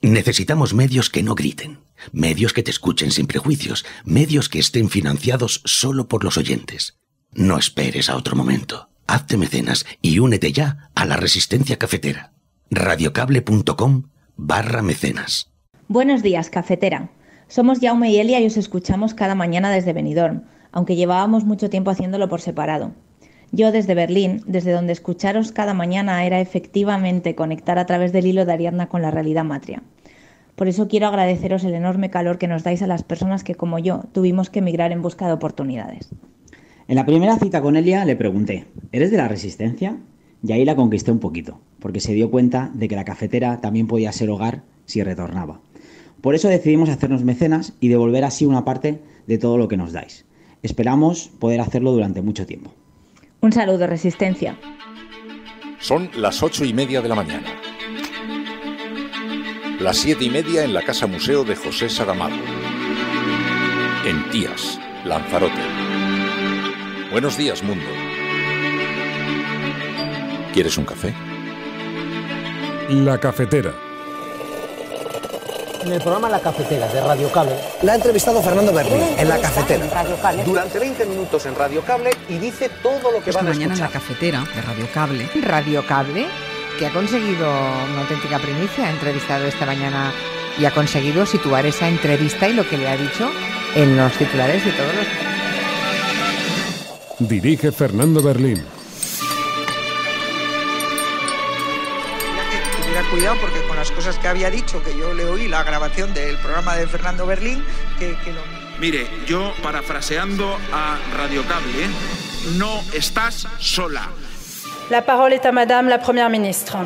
Necesitamos medios que no griten, medios que te escuchen sin prejuicios, medios que estén financiados solo por los oyentes. No esperes a otro momento. Hazte mecenas y únete ya a la Resistencia Cafetera. radiocable.com/mecenas. Buenos días, cafetera. Somos Jaume y Elia y os escuchamos cada mañana desde Benidorm, aunque llevábamos mucho tiempo haciéndolo por separado. Yo desde Berlín, desde donde escucharos cada mañana era efectivamente conectar a través del hilo de Ariadna con la realidad matria. Por eso quiero agradeceros el enorme calor que nos dais a las personas que, como yo, tuvimos que emigrar en busca de oportunidades. En la primera cita con Elia le pregunté, ¿eres de la Resistencia? Y ahí la conquisté un poquito, porque se dio cuenta de que la cafetera también podía ser hogar si retornaba. Por eso decidimos hacernos mecenas y devolver así una parte de todo lo que nos dais. Esperamos poder hacerlo durante mucho tiempo. Un saludo, Resistencia. Son las 8:30 de la mañana. Las 7:30 en la Casa Museo de José Saramago. En Tías, Lanzarote. Buenos días, mundo. ¿Quieres un café? La Cafetera. En el programa La Cafetera de Radio Cable la ha entrevistado Fernando Berlín en La Cafetera. Durante 20 minutos en Radio Cable y dice todo lo que van a escuchar. Mañana en La Cafetera de Radio Cable. Radio Cable, que ha conseguido una auténtica primicia, ha entrevistado esta mañana y ha conseguido situar esa entrevista y lo que le ha dicho en los titulares de todos los... Dirige Fernando Berlín. Cuidado porque con las cosas que había dicho, que yo le oí la grabación del programa de Fernando Berlín, que lo... Mire, yo parafraseando a Radio Cable, no estás sola. La parole est à Madame la Première Ministre.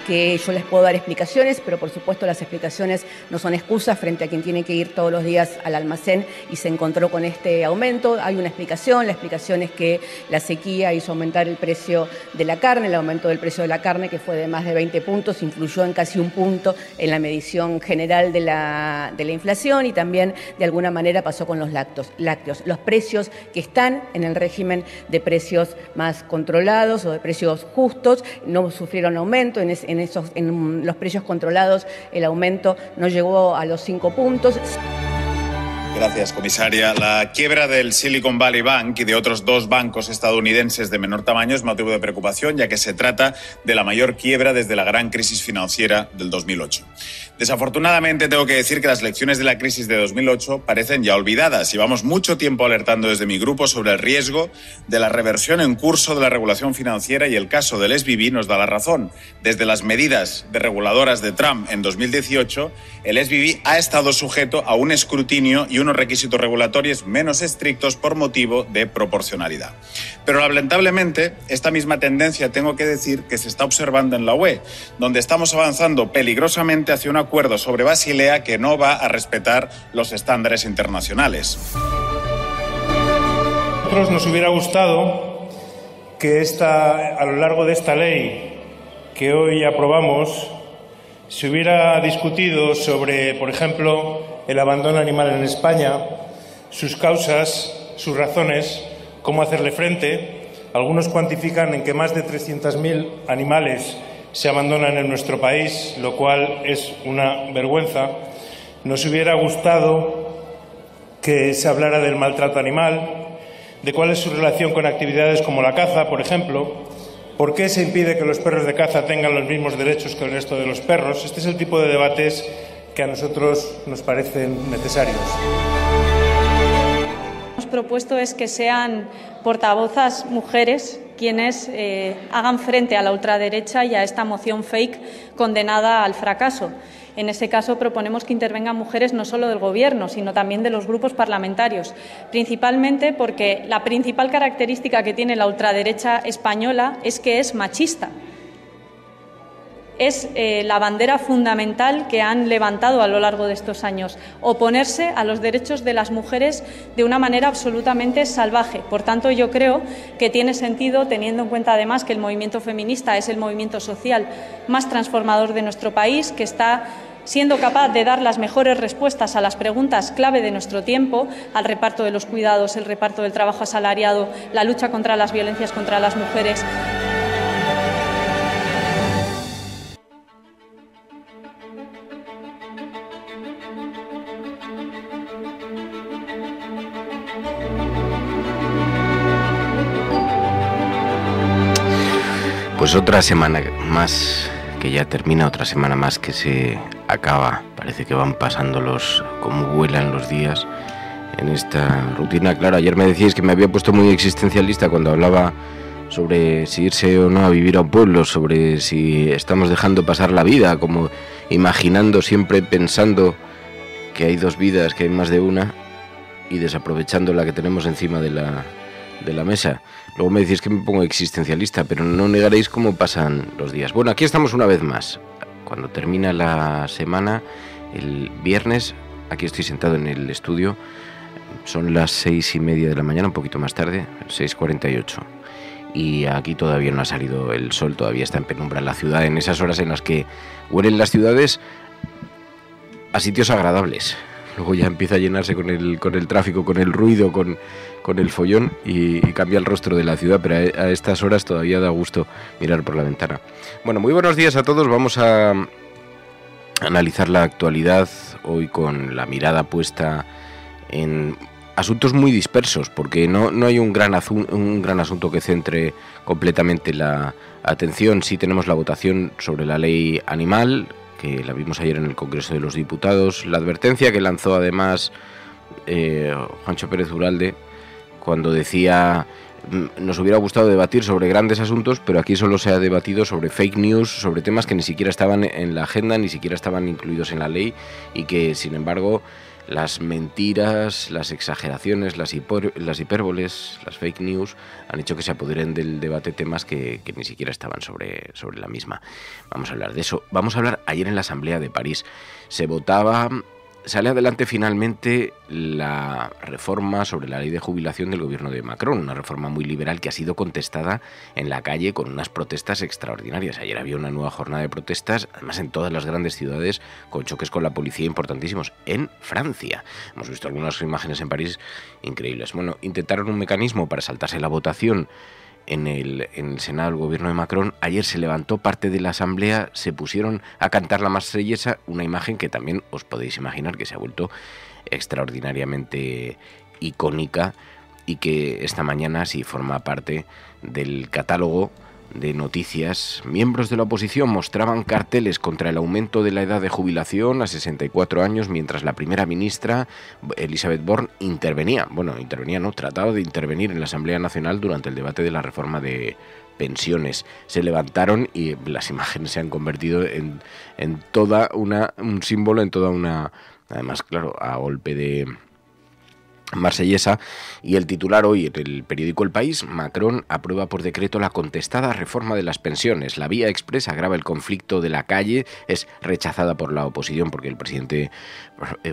Que yo les puedo dar explicaciones, pero por supuesto las explicaciones no son excusas frente a quien tiene que ir todos los días al almacén y se encontró con este aumento. Hay una explicación, la explicación es que la sequía hizo aumentar el precio de la carne, el aumento del precio de la carne, que fue de más de 20 puntos, influyó en casi un punto en la medición general de la inflación y también de alguna manera pasó con los lácteos. Los precios que están en el régimen de precios más controlados o de precios justos no sufrieron aumento. En los precios controlados el aumento no llegó a los 5 puntos. Gracias, comisaria. La quiebra del Silicon Valley Bank y de otros 2 bancos estadounidenses de menor tamaño es motivo de preocupación, ya que se trata de la mayor quiebra desde la gran crisis financiera del 2008. Desafortunadamente, tengo que decir que las lecciones de la crisis de 2008 parecen ya olvidadas. Llevamos mucho tiempo alertando desde mi grupo sobre el riesgo de la reversión en curso de la regulación financiera y el caso del SVB nos da la razón. Desde las medidas desreguladoras de Trump en 2018, el SVB ha estado sujeto a un escrutinio y unos requisitos regulatorios menos estrictos por motivo de proporcionalidad. Pero lamentablemente, esta misma tendencia tengo que decir que se está observando en la UE, donde estamos avanzando peligrosamente hacia un acuerdo sobre Basilea que no va a respetar los estándares internacionales. A nosotros nos hubiera gustado que a lo largo de esta ley que hoy aprobamos se hubiera discutido sobre, por ejemplo, el abandono animal en España, sus causas, sus razones, cómo hacerle frente. Algunos cuantifican en que más de 300.000 animales se abandonan en nuestro país, lo cual es una vergüenza. Nos hubiera gustado que se hablara del maltrato animal, de cuál es su relación con actividades como la caza, por ejemplo. ¿Por qué se impide que los perros de caza tengan los mismos derechos que el resto de los perros? Este es el tipo de debates que a nosotros nos parecen necesarios. Lo que hemos propuesto es que sean portavozas mujeres quienes hagan frente a la ultraderecha y a esta moción fake condenada al fracaso. En ese caso, proponemos que intervengan mujeres no solo del Gobierno, sino también de los grupos parlamentarios, principalmente porque la principal característica que tiene la ultraderecha española es que es machista. Es la bandera fundamental que han levantado a lo largo de estos años, oponerse a los derechos de las mujeres de una manera absolutamente salvaje. Por tanto, yo creo que tiene sentido, teniendo en cuenta además que el movimiento feminista es el movimiento social más transformador de nuestro país, que está siendo capaz de dar las mejores respuestas a las preguntas clave de nuestro tiempo, al reparto de los cuidados, el reparto del trabajo asalariado, la lucha contra las violencias contra las mujeres. Pues otra semana más que ya termina, otra semana más que se acaba. Parece que van pasándolos como vuelan los días en esta rutina. Claro, ayer me decíais que me había puesto muy existencialista cuando hablaba sobre si irse o no a vivir a un pueblo, sobre si estamos dejando pasar la vida, como imaginando, siempre pensando que hay dos vidas, que hay más de una, y desaprovechando la que tenemos encima de la mesa. Luego me decís que me pongo existencialista, pero no negaréis cómo pasan los días. Bueno, aquí estamos una vez más. Cuando termina la semana, el viernes, aquí estoy sentado en el estudio, son las 6:30 de la mañana, un poquito más tarde, 6:48. Y aquí todavía no ha salido el sol, todavía está en penumbra la ciudad, en esas horas en las que huelen las ciudades a sitios agradables. Luego ya empieza a llenarse con el tráfico, con el ruido, con el follón y cambia el rostro de la ciudad, pero a estas horas todavía da gusto mirar por la ventana. Bueno, muy buenos días a todos. Vamos a analizar la actualidad hoy con la mirada puesta en asuntos muy dispersos, porque no hay un gran asunto que centre completamente la atención. Sí tenemos la votación sobre la ley animal, que la vimos ayer en el Congreso de los Diputados, la advertencia que lanzó además Juancho Pérez Uralde cuando decía: nos hubiera gustado debatir sobre grandes asuntos, pero aquí solo se ha debatido sobre fake news, sobre temas que ni siquiera estaban en la agenda, ni siquiera estaban incluidos en la ley, y que sin embargo las mentiras, las exageraciones, las hipérboles, las fake news han hecho que se apoderen del debate temas que ni siquiera estaban sobre la misma. Vamos a hablar de eso. Vamos a hablar ayer en la Asamblea de París. Sale adelante finalmente la reforma sobre la ley de jubilación del gobierno de Macron, una reforma muy liberal que ha sido contestada en la calle con unas protestas extraordinarias. Ayer había una nueva jornada de protestas, además en todas las grandes ciudades, con choques con la policía importantísimos. En Francia hemos visto algunas imágenes en París increíbles. Bueno, intentaron un mecanismo para saltarse la votación en el Senado del gobierno de Macron. Ayer se levantó parte de la Asamblea, se pusieron a cantar la Marsellesa, una imagen que también os podéis imaginar que se ha vuelto extraordinariamente icónica y que esta mañana sí forma parte del catálogo de noticias. Miembros de la oposición mostraban carteles contra el aumento de la edad de jubilación a 64 años, mientras la primera ministra, Elisabeth Borne, trataba de intervenir en la Asamblea Nacional durante el debate de la reforma de pensiones. Se levantaron y las imágenes se han convertido en toda un símbolo, en toda una... Además, claro, a golpe de Marsellesa. Y el titular hoy en el periódico El País: Macron aprueba por decreto la contestada reforma de las pensiones. La vía expresa agrava el conflicto de la calle, es rechazada por la oposición porque el presidente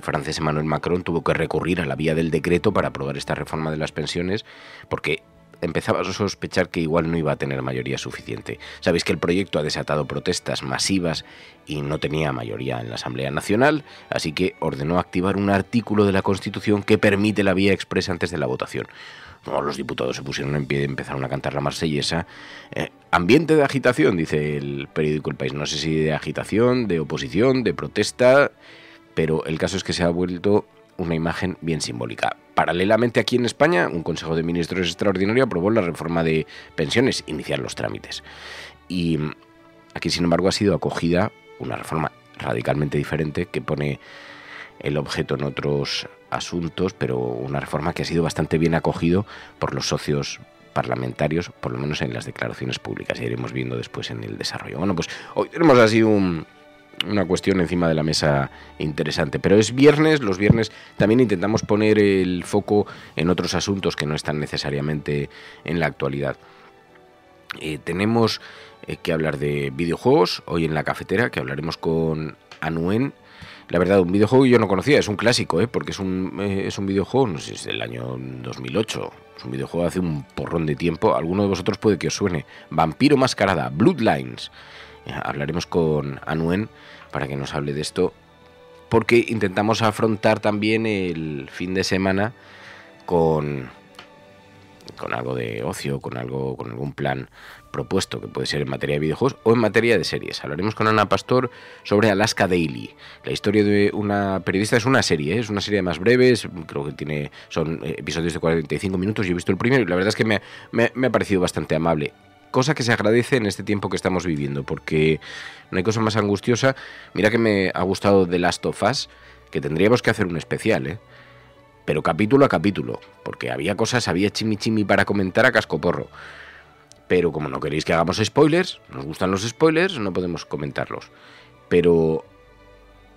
francés Emmanuel Macron tuvo que recurrir a la vía del decreto para aprobar esta reforma de las pensiones, porque empezaba a sospechar que igual no iba a tener mayoría suficiente. Sabéis que el proyecto ha desatado protestas masivas y no tenía mayoría en la Asamblea Nacional, así que ordenó activar un artículo de la Constitución que permite la vía expresa antes de la votación. Los diputados se pusieron en pie y empezaron a cantar la Marsellesa. Ambiente de agitación, dice el periódico El País. No sé si de agitación, de oposición, de protesta, pero el caso es que se ha vuelto una imagen bien simbólica. Paralelamente, aquí en España, un Consejo de Ministros extraordinario aprobó la reforma de pensiones, iniciar los trámites. Y aquí, sin embargo, ha sido acogida una reforma radicalmente diferente que pone el objeto en otros asuntos, pero una reforma que ha sido bastante bien acogido por los socios parlamentarios, por lo menos en las declaraciones públicas, y iremos viendo después en el desarrollo. Bueno, pues hoy tenemos así una cuestión encima de la mesa interesante, pero es viernes, los viernes también intentamos poner el foco en otros asuntos que no están necesariamente en la actualidad. Tenemos que hablar de videojuegos hoy en la cafetera, que hablaremos con Anuen. La verdad, un videojuego que yo no conocía, es un clásico, porque es un videojuego, no sé si es del año 2008, es un videojuego hace un porrón de tiempo, alguno de vosotros puede que os suene. Vampiro Mascarada, Bloodlines. Hablaremos con Anuen para que nos hable de esto, porque intentamos afrontar también el fin de semana con algo de ocio, con algún plan propuesto, que puede ser en materia de videojuegos o en materia de series. Hablaremos con Ana Pastor sobre Alaska Daily. La historia de una periodista es una serie más breve, creo que son episodios de 45 minutos, yo he visto el primero y la verdad es que me ha parecido bastante amable. Cosa que se agradece en este tiempo que estamos viviendo, porque no hay cosa más angustiosa. Mira que me ha gustado The Last of Us, que tendríamos que hacer un especial, pero capítulo a capítulo, porque había chimi para comentar a cascoporro. Pero como no queréis que hagamos spoilers, nos gustan los spoilers, no podemos comentarlos. Pero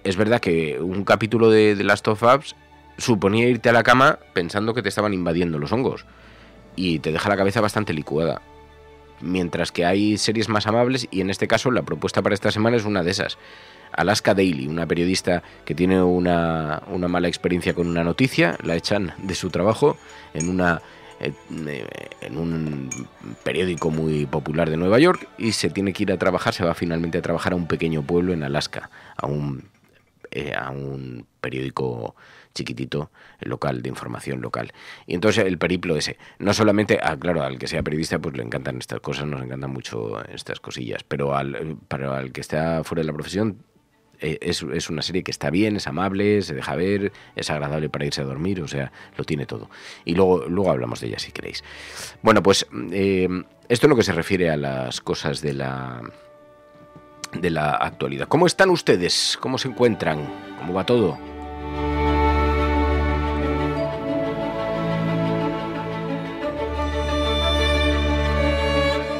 es verdad que un capítulo de The Last of Us suponía irte a la cama pensando que te estaban invadiendo los hongos, y te deja la cabeza bastante licuada. Mientras que hay series más amables, y en este caso la propuesta para esta semana es una de esas. Alaska Daily, una periodista que tiene una mala experiencia con una noticia, la echan de su trabajo en un periódico muy popular de Nueva York, y se tiene que ir a trabajar, se va finalmente a trabajar a un pequeño pueblo en Alaska, a un periódico chiquitito, local, de información local. Y entonces el periplo ese, no solamente, claro, al que sea periodista pues le encantan estas cosas, nos encantan mucho estas cosillas, pero para el que está fuera de la profesión es una serie que está bien, es amable, se deja ver, es agradable para irse a dormir, o sea, lo tiene todo. Y luego hablamos de ella si queréis. Bueno, pues esto es lo que se refiere a las cosas de la actualidad. ¿Cómo están ustedes? ¿Cómo se encuentran? ¿Cómo va todo?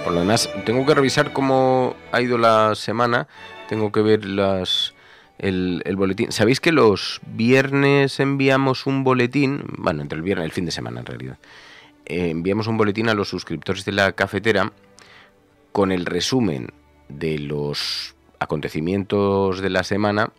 Por lo demás, tengo que revisar cómo ha ido la semana, tengo que ver el boletín. ¿Sabéis que los viernes enviamos un boletín? Bueno, entre el viernes y el fin de semana en realidad. Enviamos un boletín a los suscriptores de la cafetera con el resumen de los acontecimientos de la semana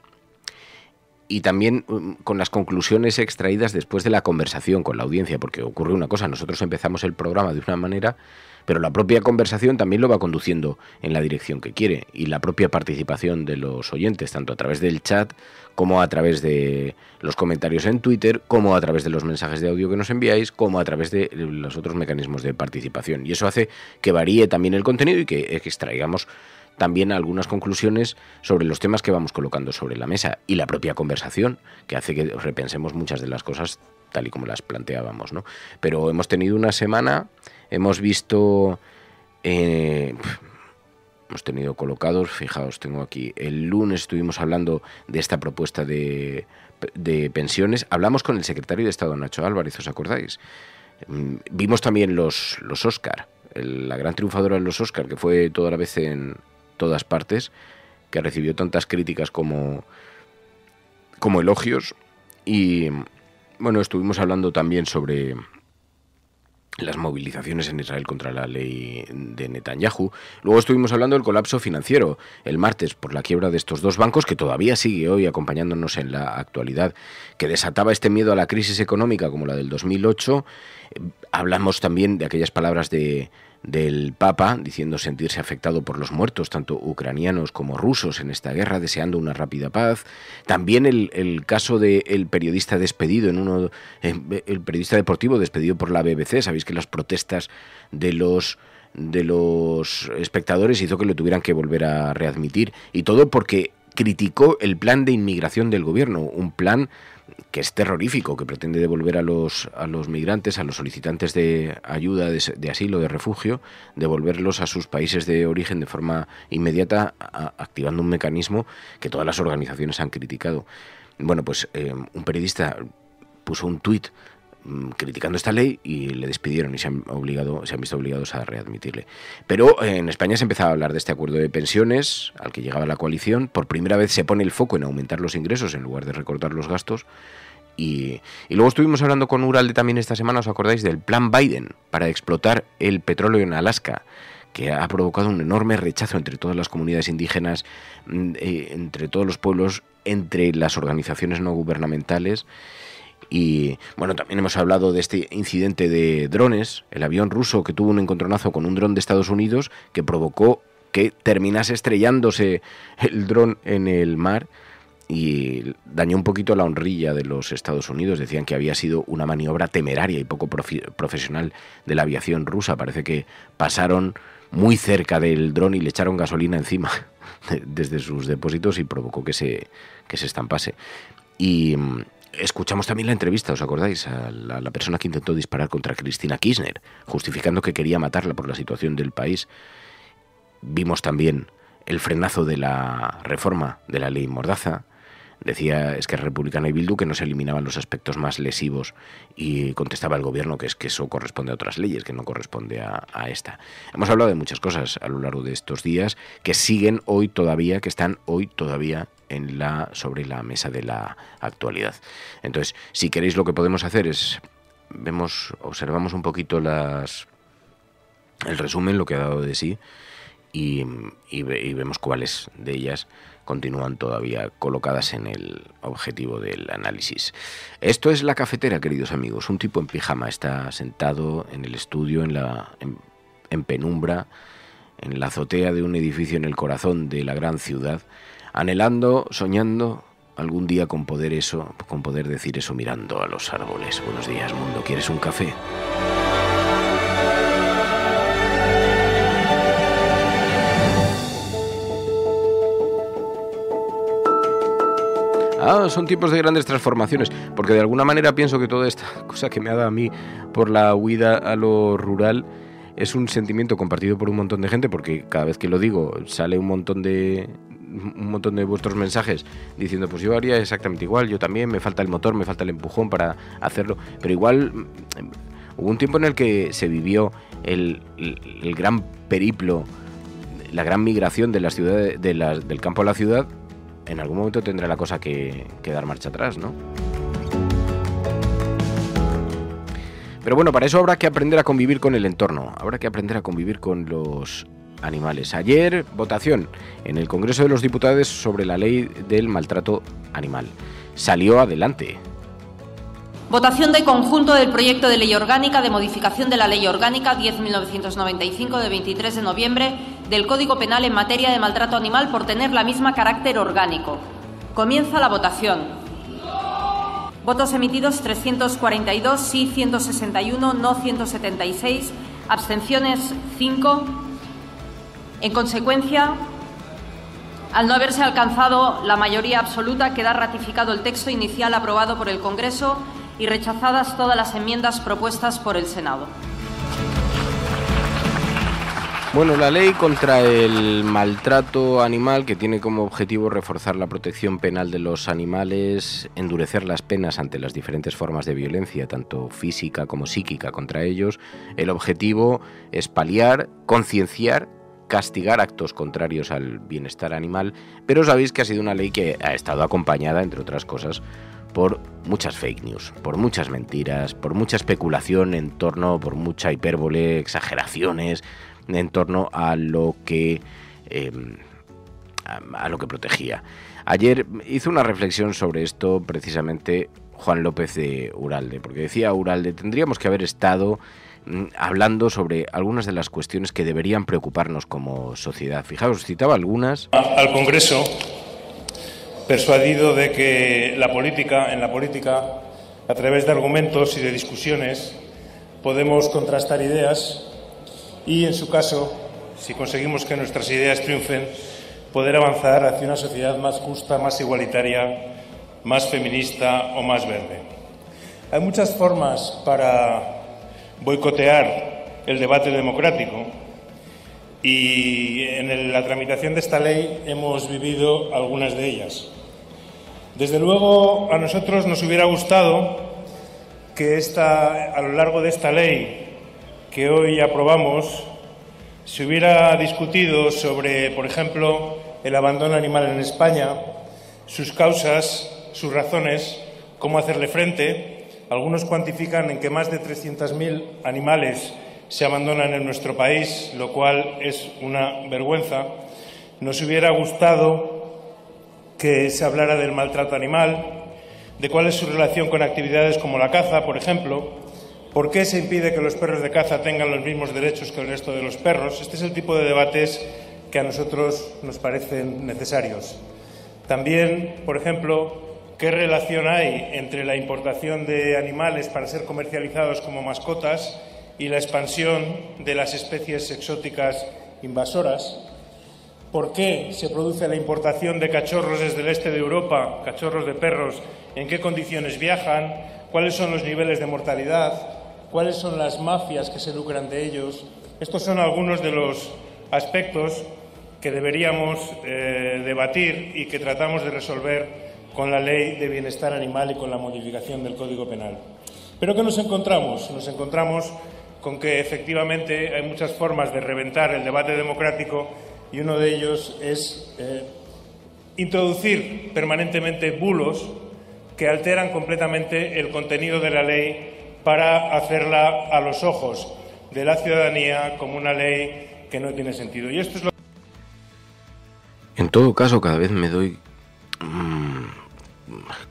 y también con las conclusiones extraídas después de la conversación con la audiencia, porque ocurre una cosa, nosotros empezamos el programa de una manera, pero la propia conversación también lo va conduciendo en la dirección que quiere, y la propia participación de los oyentes, tanto a través del chat como a través de los comentarios en Twitter, como a través de los mensajes de audio que nos enviáis, como a través de los otros mecanismos de participación. Y eso hace que varíe también el contenido y que extraigamos también algunas conclusiones sobre los temas que vamos colocando sobre la mesa, y la propia conversación, que hace que repensemos muchas de las cosas tal y como las planteábamos, ¿no? Pero hemos tenido una semana, hemos visto, hemos tenido colocados, fijaos, tengo aquí, el lunes estuvimos hablando de esta propuesta de pensiones, hablamos con el secretario de Estado, Nacho Álvarez, ¿os acordáis? Vimos también los Oscar, la gran triunfadora de los Oscar, que fue toda la vez en todas partes, que recibió tantas críticas como elogios. Y bueno, estuvimos hablando también sobre las movilizaciones en Israel contra la ley de Netanyahu. Luego estuvimos hablando del colapso financiero el martes por la quiebra de estos dos bancos, que todavía sigue hoy acompañándonos en la actualidad, que desataba este miedo a la crisis económica como la del 2008. Hablamos también de aquellas palabras del Papa diciendo sentirse afectado por los muertos, tanto ucranianos como rusos, en esta guerra, deseando una rápida paz. También el caso del periodista despedido, el periodista deportivo despedido por la BBC. Sabéis que las protestas de los espectadores hizo que lo tuvieran que volver a readmitir, y todo porque criticó el plan de inmigración del gobierno, un plan que es terrorífico, que pretende devolver a los migrantes, a los solicitantes de ayuda, de asilo, de refugio, devolverlos a sus países de origen de forma inmediata, activando un mecanismo que todas las organizaciones han criticado. Bueno, pues un periodista puso un tuit criticando esta ley y le despidieron y se han visto obligados a readmitirle. Pero en España se empezaba a hablar de este acuerdo de pensiones al que llegaba la coalición. Por primera vez se pone el foco en aumentar los ingresos en lugar de recortar los gastos. Y luego estuvimos hablando con Uralde también esta semana, ¿os acordáis? Del plan Biden para explotar el petróleo en Alaska, que ha provocado un enorme rechazo entre todas las comunidades indígenas, entre todos los pueblos, entre las organizaciones no gubernamentales. Y bueno, también hemos hablado de este incidente de drones, el avión ruso que tuvo un encontronazo con un dron de Estados Unidos que provocó que terminase estrellándose el dron en el mar y dañó un poquito la honrilla de los Estados Unidos. Decían que había sido una maniobra temeraria y poco profesional de la aviación rusa. Parece que pasaron muy cerca del dron y le echaron gasolina encima desde sus depósitos y provocó que se estampase. Y escuchamos también la entrevista, ¿os acordáis? A la persona que intentó disparar contra Cristina Kirchner, justificando que quería matarla por la situación del país. Vimos también el frenazo de la reforma de la ley Mordaza. Decía Esquerra Republicana y Bildu que no se eliminaban los aspectos más lesivos y contestaba el gobierno que es que eso corresponde a otras leyes, que no corresponde a esta. Hemos hablado de muchas cosas a lo largo de estos días que siguen hoy todavía, que están hoy todavía sobre la mesa de la actualidad. Entonces, si queréis, lo que podemos hacer es observamos un poquito el resumen, lo que ha dado de sí, y vemos cuáles de ellas continúan todavía colocadas en el objetivo del análisis. Esto es La Cafetera, queridos amigos. Un tipo en pijama está sentado en el estudio, en penumbra, en la azotea de un edificio en el corazón de la gran ciudad, anhelando, soñando algún día con poder decir eso mirando a los árboles. Buenos días, mundo. ¿Quieres un café? Son tiempos de grandes transformaciones, porque de alguna manera pienso que toda esta cosa que me ha dado a mí por la huida a lo rural es un sentimiento compartido por un montón de gente, porque cada vez que lo digo sale un montón de vuestros mensajes diciendo pues yo haría exactamente igual, yo también, me falta el motor, me falta el empujón para hacerlo, pero igual hubo un tiempo en el que se vivió el gran periplo, la gran migración de las ciudades, del campo a la ciudad. En algún momento tendrá la cosa que dar marcha atrás, ¿no? Pero bueno, para eso habrá que aprender a convivir con el entorno, habrá que aprender a convivir con los animales. Ayer, votación en el Congreso de los Diputados sobre la ley del maltrato animal. Salió adelante. Votación de conjunto del proyecto de ley orgánica de modificación de la Ley Orgánica 10.995 de 23 de noviembre del Código Penal en materia de maltrato animal por tener la misma carácter orgánico. Comienza la votación. Votos emitidos 342, sí 161, no 176, abstenciones 5. En consecuencia, al no haberse alcanzado la mayoría absoluta, queda ratificado el texto inicial aprobado por el Congreso y rechazadas todas las enmiendas propuestas por el Senado. Bueno, la ley contra el maltrato animal, que tiene como objetivo reforzar la protección penal de los animales, endurecer las penas ante las diferentes formas de violencia, tanto física como psíquica, contra ellos. El objetivo es paliar, concienciar, castigar actos contrarios al bienestar animal, pero sabéis que ha sido una ley que ha estado acompañada, entre otras cosas, por muchas fake news, por muchas mentiras, por mucha especulación por mucha hipérbole, exageraciones en torno a lo que protegía. Ayer hizo una reflexión sobre esto precisamente Juan López de Uralde, porque decía Uralde, tendríamos que haber estado hablando sobre algunas de las cuestiones que deberían preocuparnos como sociedad. Fijaos, citaba algunas. Al Congreso, persuadido de que en la política, a través de argumentos y de discusiones, podemos contrastar ideas y, en su caso, si conseguimos que nuestras ideas triunfen, poder avanzar hacia una sociedad más justa, más igualitaria, más feminista o más verde. Hay muchas formas para boicotear el debate democrático y en la tramitación de esta ley hemos vivido algunas de ellas. Desde luego, a nosotros nos hubiera gustado que a lo largo de esta ley que hoy aprobamos se hubiera discutido sobre, por ejemplo, el abandono animal en España, sus causas, sus razones, cómo hacerle frente. Algunos cuantifican en que más de 300.000 animales se abandonan en nuestro país, lo cual es una vergüenza. Nos hubiera gustado que se hablara del maltrato animal, de cuál es su relación con actividades como la caza, por ejemplo, por qué se impide que los perros de caza tengan los mismos derechos que el resto de los perros. Este es el tipo de debates que a nosotros nos parecen necesarios. También, por ejemplo, ¿qué relación hay entre la importación de animales para ser comercializados como mascotas y la expansión de las especies exóticas invasoras? ¿Por qué se produce la importación de cachorros desde el este de Europa, cachorros de perros? ¿En qué condiciones viajan? ¿Cuáles son los niveles de mortalidad? ¿Cuáles son las mafias que se lucran de ellos? Estos son algunos de los aspectos que deberíamos debatir y que tratamos de resolver con la Ley de Bienestar Animal y con la modificación del Código Penal. ¿Pero qué nos encontramos? Nos encontramos con que efectivamente hay muchas formas de reventar el debate democrático y uno de ellos es introducir permanentemente bulos que alteran completamente el contenido de la ley para hacerla a los ojos de la ciudadanía como una ley que no tiene sentido. Y esto es lo... En todo caso, cada vez me doy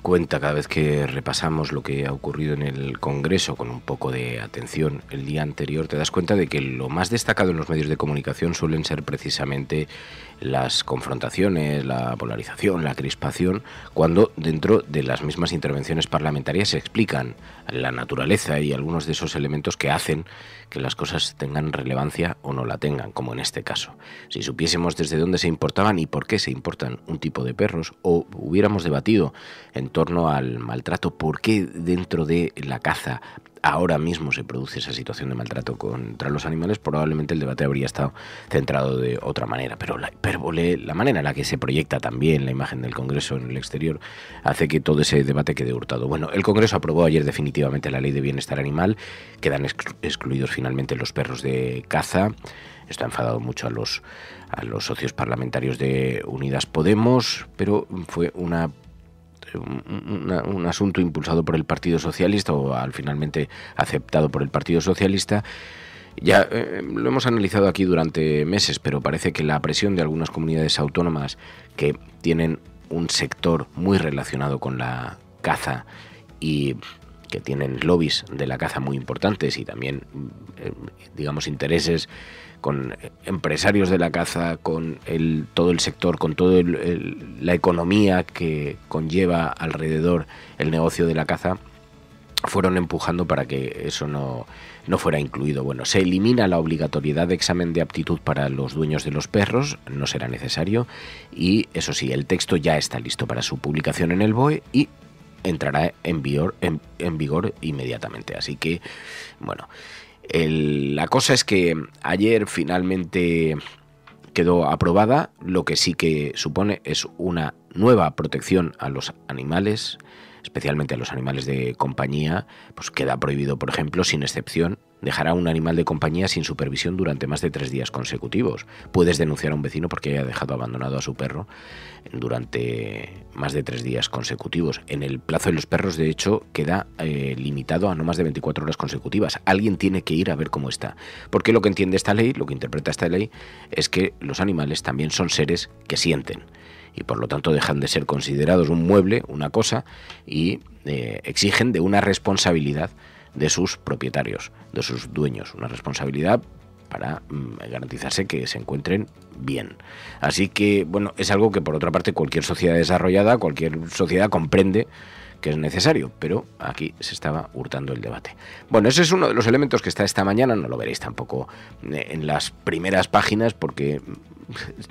cuenta, cada vez que repasamos lo que ha ocurrido en el Congreso con un poco de atención el día anterior, te das cuenta de que lo más destacado en los medios de comunicación suelen ser precisamente las confrontaciones, la polarización, la crispación, cuando dentro de las mismas intervenciones parlamentarias se explican la naturaleza y algunos de esos elementos que hacen que las cosas tengan relevancia o no la tengan, como en este caso. Si supiésemos desde dónde se importaban y por qué se importan un tipo de perros, o hubiéramos debatido en torno al maltrato, por qué dentro de la caza ahora mismo se produce esa situación de maltrato contra los animales, probablemente el debate habría estado centrado de otra manera. Pero la hipérbole, la manera en la que se proyecta también la imagen del Congreso en el exterior, hace que todo ese debate quede hurtado. Bueno, el Congreso aprobó ayer definitivamente la Ley de Bienestar Animal, quedan excluidos finalmente los perros de caza. Esto ha enfadado mucho a los socios parlamentarios de Unidas Podemos, pero fue un asunto impulsado por el Partido Socialista o finalmente aceptado por el Partido Socialista. Ya lo hemos analizado aquí durante meses, pero parece que la presión de algunas comunidades autónomas que tienen un sector muy relacionado con la caza y que tienen lobbies de la caza muy importantes y también, digamos, intereses con empresarios de la caza, con todo el sector, con toda la economía que conlleva alrededor el negocio de la caza, fueron empujando para que eso no fuera incluido. Bueno, se elimina la obligatoriedad de examen de aptitud para los dueños de los perros, no será necesario, y eso sí, el texto ya está listo para su publicación en el BOE y entrará en vigor inmediatamente. Así que, bueno, la cosa es que ayer finalmente quedó aprobada, lo que sí que supone es una nueva protección a los animales, especialmente a los animales de compañía. Pues queda prohibido, por ejemplo, sin excepción, dejar a un animal de compañía sin supervisión durante más de 3 días consecutivos. Puedes denunciar a un vecino porque haya dejado abandonado a su perro durante más de 3 días consecutivos. En el plazo de los perros, de hecho, queda limitado a no más de 24 horas consecutivas. Alguien tiene que ir a ver cómo está. Porque lo que entiende esta ley, lo que interpreta esta ley, es que los animales también son seres que sienten. Y por lo tanto dejan de ser considerados un mueble, una cosa, y exigen de una responsabilidad de sus propietarios, de sus dueños, una responsabilidad para garantizarse que se encuentren bien. Así que, bueno, es algo que por otra parte cualquier sociedad desarrollada, cualquier sociedad comprende que es necesario, pero aquí se estaba hurtando el debate. Bueno, ese es uno de los elementos que está esta mañana, no lo veréis tampoco en las primeras páginas porque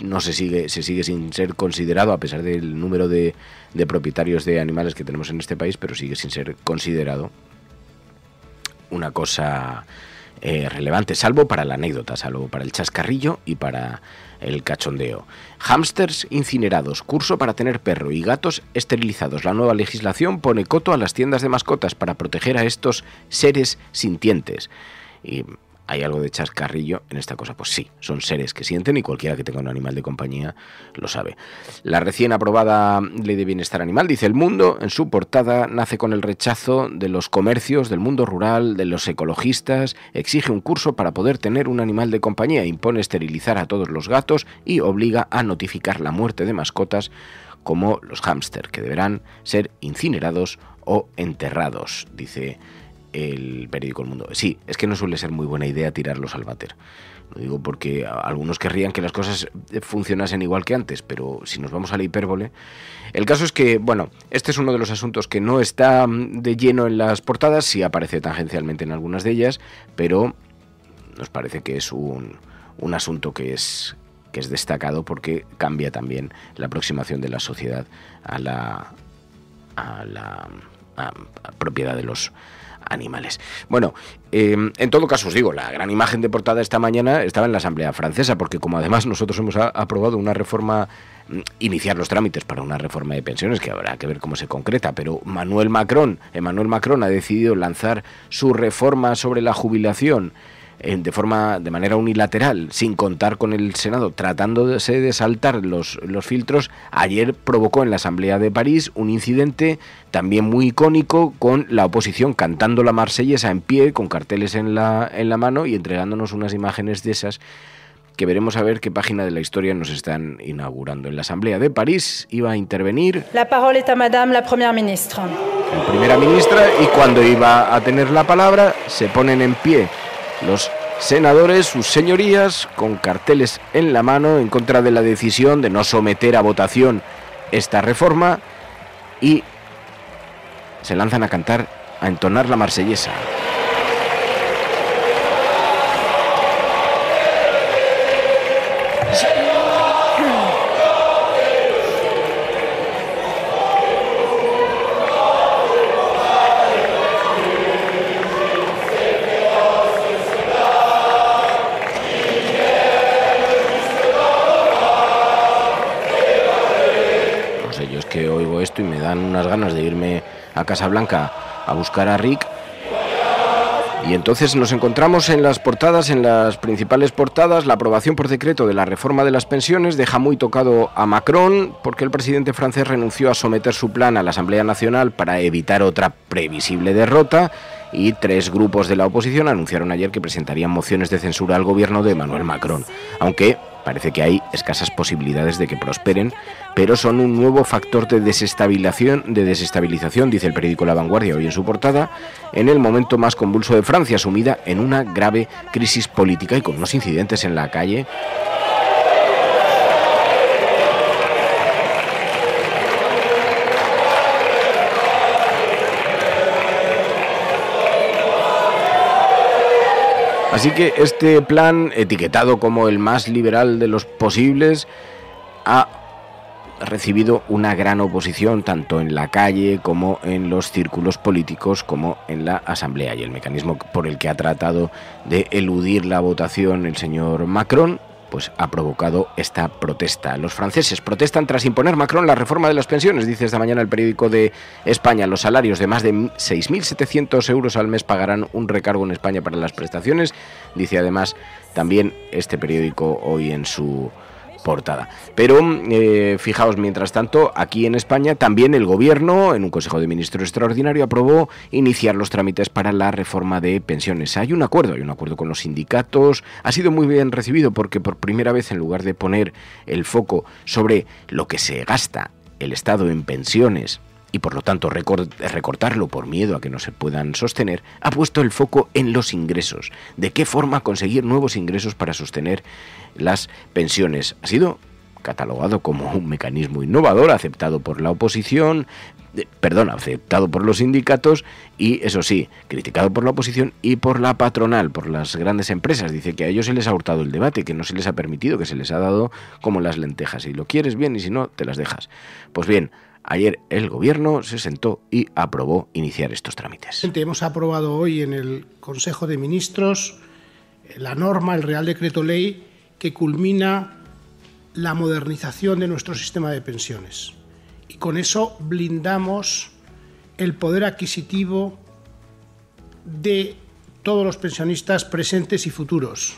no se sigue sin ser considerado, a pesar del número de propietarios de animales que tenemos en este país, pero sigue sin ser considerado una cosa relevante, salvo para la anécdota, salvo para el chascarrillo y para el cachondeo. Hámsters incinerados, curso para tener perro y gatos esterilizados. La nueva legislación pone coto a las tiendas de mascotas para proteger a estos seres sintientes. Y ¿hay algo de chascarrillo en esta cosa? Pues sí, son seres que sienten y cualquiera que tenga un animal de compañía lo sabe. La recién aprobada Ley de Bienestar Animal, dice El Mundo, en su portada, nace con el rechazo de los comercios, del mundo rural, de los ecologistas, exige un curso para poder tener un animal de compañía, impone esterilizar a todos los gatos y obliga a notificar la muerte de mascotas como los hámster, que deberán ser incinerados o enterrados, dice el periódico El Mundo. Sí, es que no suele ser muy buena idea tirarlos al váter. Lo digo porque algunos querrían que las cosas funcionasen igual que antes, pero si nos vamos a la hipérbole... El caso es que, bueno, este es uno de los asuntos que no está de lleno en las portadas, sí aparece tangencialmente en algunas de ellas, pero nos parece que es un asunto que es destacado porque cambia también la aproximación de la sociedad a la propiedad de los animales. Bueno, en todo caso os digo, la gran imagen de portada esta mañana estaba en la Asamblea Francesa, porque como además nosotros hemos aprobado una reforma, iniciar los trámites para una reforma de pensiones, que habrá que ver cómo se concreta, pero Emmanuel Macron ha decidido lanzar su reforma sobre la jubilación de manera unilateral, sin contar con el Senado, tratándose de saltar los filtros. Ayer provocó en la Asamblea de París un incidente también muy icónico, con la oposición cantando la Marsellesa en pie, con carteles en la mano y entregándonos unas imágenes de esas que veremos a ver qué página de la historia nos están inaugurando. En la Asamblea de París iba a intervenir La parole est à Madame la Première Ministre. La primera ministra, y cuando iba a tener la palabra se ponen en pie los senadores, sus señorías, con carteles en la mano en contra de la decisión de no someter a votación esta reforma, y se lanzan a cantar, a entonar la Marsellesa. Que oigo esto y me dan unas ganas de irme a Casablanca a buscar a Rick. Y entonces nos encontramos en las portadas, en las principales portadas, la aprobación por decreto de la reforma de las pensiones deja muy tocado a Macron, porque el presidente francés renunció a someter su plan a la Asamblea Nacional para evitar otra previsible derrota, y 3 grupos de la oposición anunciaron ayer que presentarían mociones de censura al gobierno de Emmanuel Macron, aunque parece que hay escasas posibilidades de que prosperen, pero son un nuevo factor de desestabilización, dice el periódico La Vanguardia hoy en su portada, en el momento más convulso de Francia, sumida en una grave crisis política y con unos incidentes en la calle. Así que este plan, etiquetado como el más liberal de los posibles, ha recibido una gran oposición tanto en la calle como en los círculos políticos como en la Asamblea. Y el mecanismo por el que ha tratado de eludir la votación el señor Macron, pues ha provocado esta protesta. Los franceses protestan tras imponer Macron la reforma de las pensiones, dice esta mañana el periódico de España. Los salarios de más de 6.700 euros al mes pagarán un recargo en España para las prestaciones, dice además también este periódico hoy en su portada. Pero fijaos, mientras tanto, aquí en España también el gobierno, en un Consejo de Ministros extraordinario, aprobó iniciar los trámites para la reforma de pensiones. Hay un acuerdo con los sindicatos. Ha sido muy bien recibido porque por primera vez, en lugar de poner el foco sobre lo que se gasta el Estado en pensiones y por lo tanto recortarlo por miedo a que no se puedan sostener, ha puesto el foco en los ingresos. ¿De qué forma conseguir nuevos ingresos para sostener las pensiones? Ha sido catalogado como un mecanismo innovador, aceptado por la oposición, aceptado por los sindicatos y, eso sí, criticado por la oposición y por la patronal, por las grandes empresas. Dice que a ellos se les ha hurtado el debate, que no se les ha permitido, que se les ha dado como las lentejas. Si lo quieres bien y si no, te las dejas. Pues bien, ayer el gobierno se sentó y aprobó iniciar estos trámites. Hemos aprobado hoy en el Consejo de Ministros la norma, el Real Decreto Ley, que culmina la modernización de nuestro sistema de pensiones. Y con eso blindamos el poder adquisitivo de todos los pensionistas presentes y futuros.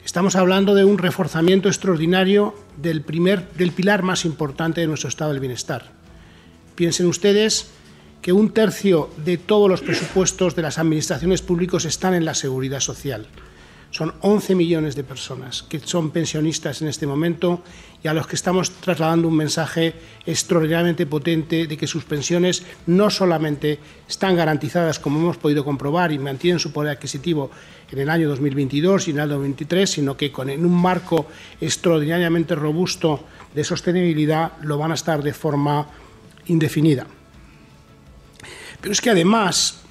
Estamos hablando de un reforzamiento extraordinario del pilar más importante de nuestro estado del bienestar. Piensen ustedes que 1/3 de todos los presupuestos de las administraciones públicas están en la seguridad social. Son 11 millones de personas que son pensionistas en este momento y a los que estamos trasladando un mensaje extraordinariamente potente de que sus pensiones no solamente están garantizadas, como hemos podido comprobar, y mantienen su poder adquisitivo en el año 2022 y en el año 2023, sino que en un marco extraordinariamente robusto de sostenibilidad lo van a estar de forma indefinida. Pero es que además,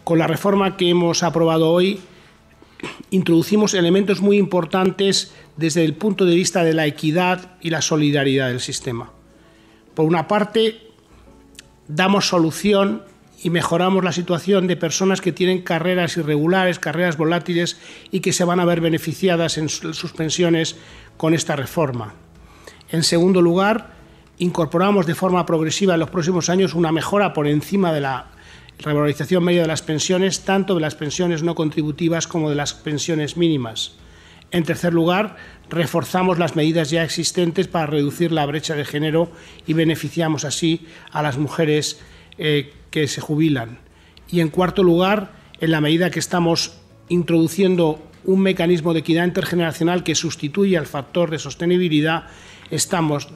con la reforma que hemos aprobado hoy, introducimos elementos muy importantes desde el punto de vista de la equidad y la solidaridad del sistema. Por una parte, damos solución y mejoramos la situación de personas que tienen carreras irregulares, carreras volátiles y que se van a ver beneficiadas en sus pensiones con esta reforma. En segundo lugar, incorporamos de forma progresiva en los próximos años una mejora por encima de la revalorización media de las pensiones, tanto de las pensiones no contributivas como de las pensiones mínimas. En tercer lugar, reforzamos las medidas ya existentes para reducir la brecha de género y beneficiamos así a las mujeres que se jubilan. Y en cuarto lugar, en la medida que estamos introduciendo un mecanismo de equidad intergeneracional que sustituye al factor de sostenibilidad, estamos,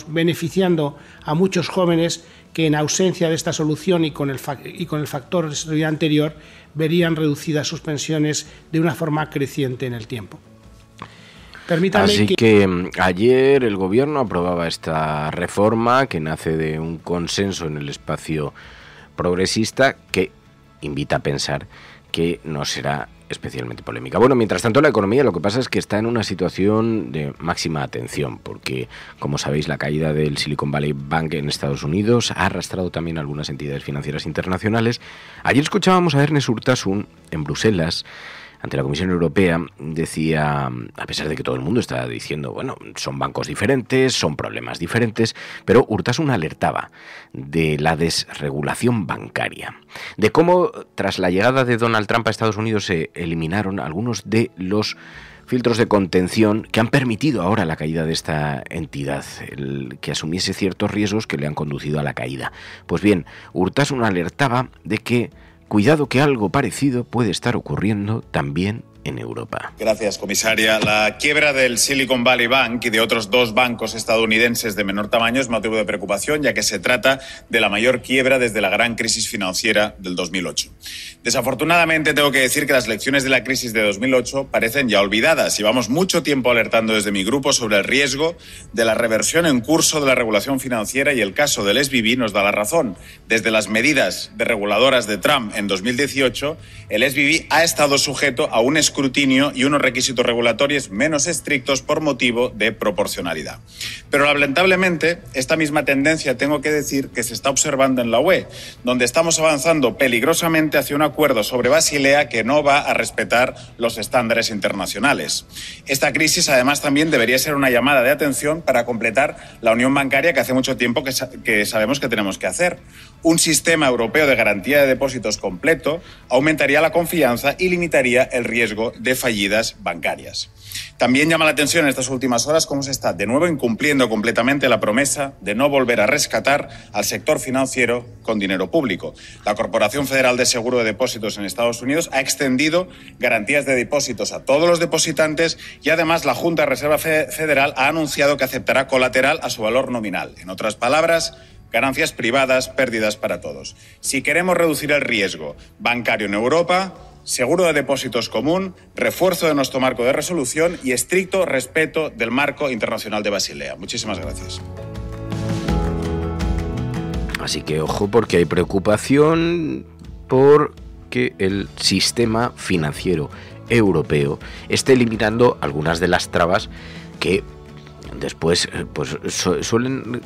beneficiando a muchos jóvenes que en ausencia de esta solución y con el factor de sostenibilidad anterior verían reducidas sus pensiones de una forma creciente en el tiempo. Así que ayer el Gobierno aprobaba esta reforma que nace de un consenso en el espacio progresista que invita a pensar que no será especialmente polémica. Bueno, mientras tanto la economía lo que pasa es que está en una situación de máxima atención porque, como sabéis, la caída del Silicon Valley Bank en Estados Unidos ha arrastrado también a algunas entidades financieras internacionales. Ayer escuchábamos a Ernest Urtasun en Bruselas ante la Comisión Europea. Decía, a pesar de que todo el mundo está diciendo, bueno, son bancos diferentes, son problemas diferentes, pero Urtasun alertaba de la desregulación bancaria, de cómo tras la llegada de Donald Trump a Estados Unidos se eliminaron algunos de los filtros de contención que han permitido ahora la caída de esta entidad, el que asumiese ciertos riesgos que le han conducido a la caída. Pues bien, Urtasun alertaba de que cuidado que algo parecido puede estar ocurriendo también en Europa. Gracias, comisaria. La quiebra del Silicon Valley Bank y de otros 2 bancos estadounidenses de menor tamaño es motivo de preocupación, ya que se trata de la mayor quiebra desde la gran crisis financiera del 2008. Desafortunadamente, tengo que decir que las lecciones de la crisis de 2008 parecen ya olvidadas. Llevamos mucho tiempo alertando desde mi grupo sobre el riesgo de la reversión en curso de la regulación financiera y el caso del SVB nos da la razón. Desde las medidas desreguladoras de Trump en 2018, el SVB ha estado sujeto a un escrutinio y unos requisitos regulatorios menos estrictos por motivo de proporcionalidad. Pero lamentablemente, esta misma tendencia tengo que decir que se está observando en la UE, donde estamos avanzando peligrosamente hacia un acuerdo sobre Basilea que no va a respetar los estándares internacionales. Esta crisis además también debería ser una llamada de atención para completar la unión bancaria que hace mucho tiempo que sabemos que tenemos que hacer. Un sistema europeo de garantía de depósitos completo aumentaría la confianza y limitaría el riesgo de fallidas bancarias. También llama la atención en estas últimas horas cómo se está de nuevo incumpliendo completamente la promesa de no volver a rescatar al sector financiero con dinero público. La Corporación Federal de Seguro de Depósitos en Estados Unidos ha extendido garantías de depósitos a todos los depositantes y además la Junta de Reserva Federal ha anunciado que aceptará colateral a su valor nominal. En otras palabras, ganancias privadas, pérdidas para todos. Si queremos reducir el riesgo bancario en Europa, seguro de depósitos común, refuerzo de nuestro marco de resolución y estricto respeto del marco internacional de Basilea. Muchísimas gracias. Así que ojo, porque hay preocupación por que el sistema financiero europeo esté eliminando algunas de las trabas que después pues suelen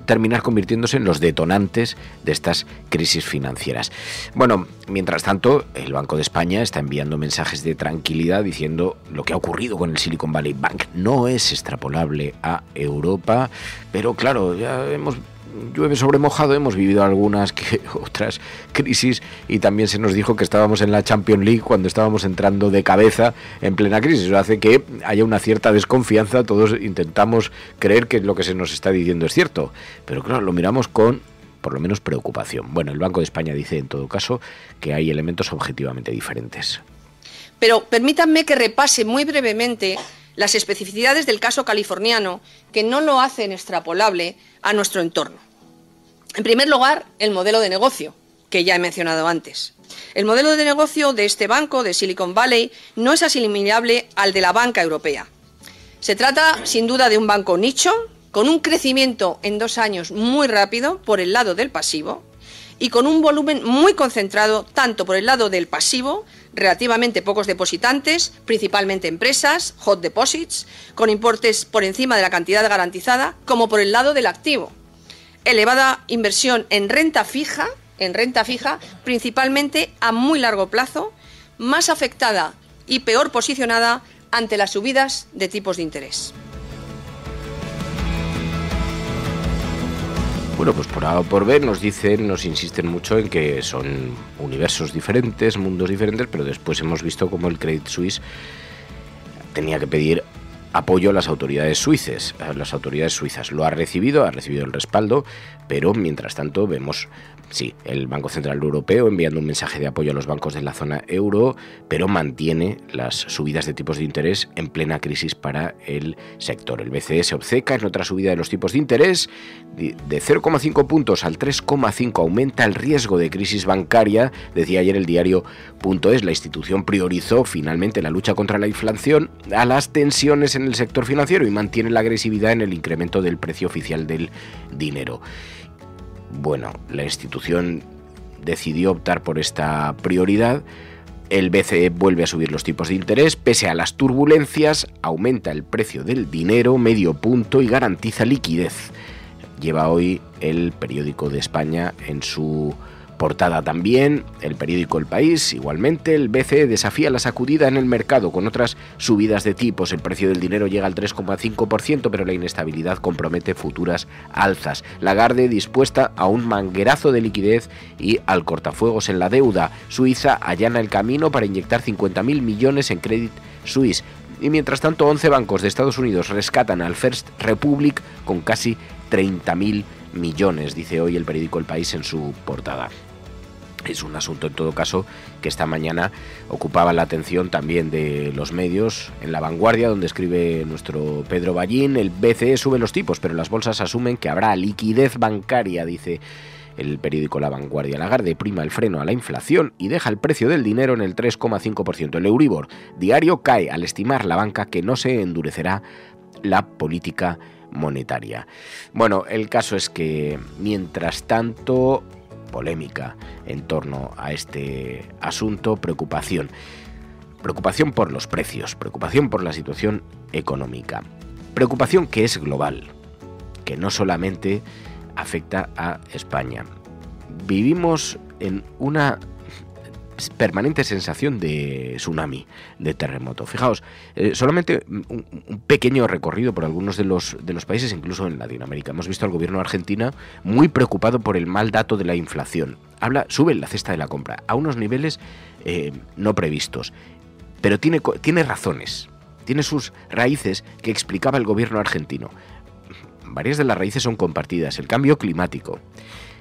terminar convirtiéndose en los detonantes de estas crisis financieras. Bueno, mientras tanto, el Banco de España está enviando mensajes de tranquilidad diciendo lo que ha ocurrido con el Silicon Valley Bank no es extrapolable a Europa, pero claro, ya llueve sobre mojado, hemos vivido algunas que otras crisis y también se nos dijo que estábamos en la Champions League cuando estábamos entrando de cabeza en plena crisis. Eso hace que haya una cierta desconfianza, todos intentamos creer que lo que se nos está diciendo es cierto, pero claro, lo miramos con por lo menos preocupación. Bueno, el Banco de España dice en todo caso que hay elementos objetivamente diferentes. Pero permítanme que repase muy brevemente las especificidades del caso californiano que no lo hacen extrapolable a nuestro entorno. En primer lugar, el modelo de negocio, que ya he mencionado antes. El modelo de negocio de este banco, de Silicon Valley, no es asimilable al de la banca europea. Se trata, sin duda, de un banco nicho, con un crecimiento en 2 años muy rápido por el lado del pasivo y con un volumen muy concentrado tanto por el lado del pasivo, relativamente pocos depositantes, principalmente empresas, hot deposits, con importes por encima de la cantidad garantizada, como por el lado del activo. Elevada inversión en renta fija, principalmente a muy largo plazo, más afectada y peor posicionada ante las subidas de tipos de interés. Bueno, pues por A o por B nos insisten mucho en que son universos diferentes, mundos diferentes, pero después hemos visto cómo el Credit Suisse tenía que pedir apoyo a las autoridades suizas. Lo ha recibido el respaldo, pero mientras tanto vemos, sí, el Banco Central Europeo enviando un mensaje de apoyo a los bancos de la zona euro, pero mantiene las subidas de tipos de interés en plena crisis para el sector. El BCE se obceca en otra subida de los tipos de interés de 0,5 puntos al 3,5. Aumenta el riesgo de crisis bancaria, decía ayer el diario.es. La institución priorizó finalmente la lucha contra la inflación a las tensiones en el sector financiero y mantiene la agresividad en el incremento del precio oficial del dinero. Bueno, la institución decidió optar por esta prioridad. El BCE vuelve a subir los tipos de interés. Pese a las turbulencias, aumenta el precio del dinero medio punto y garantiza liquidez. Lleva hoy el periódico de España en su portada también, el periódico El País, igualmente. El BCE desafía la sacudida en el mercado con otras subidas de tipos. El precio del dinero llega al 3,5%, pero la inestabilidad compromete futuras alzas. Lagarde dispuesta a un manguerazo de liquidez y al cortafuegos en la deuda. Suiza allana el camino para inyectar 50.000 millones en Credit Suisse. Y mientras tanto, 11 bancos de Estados Unidos rescatan al First Republic con casi 30.000 millones, dice hoy el periódico El País en su portada. Es un asunto, en todo caso, que esta mañana ocupaba la atención también de los medios. En La Vanguardia, donde escribe nuestro Pedro Ballín, el BCE sube los tipos, pero las bolsas asumen que habrá liquidez bancaria, dice el periódico La Vanguardia. Lagarde prima el freno a la inflación y deja el precio del dinero en el 3,5%. El Euribor diario cae al estimar la banca que no se endurecerá la política monetaria. Bueno, el caso es que, mientras tanto, polémica en torno a este asunto, preocupación por los precios, preocupación por la situación económica, preocupación que es global, que no solamente afecta a España. Vivimos en una permanente sensación de tsunami, de terremoto. Fijaos, solamente un pequeño recorrido por algunos de los países, incluso en Latinoamérica. Hemos visto al gobierno de Argentina muy preocupado por el mal dato de la inflación. Sube la cesta de la compra a unos niveles no previstos, pero tiene razones, tiene sus raíces que explicaba el gobierno argentino. Varias de las raíces son compartidas. El cambio climático,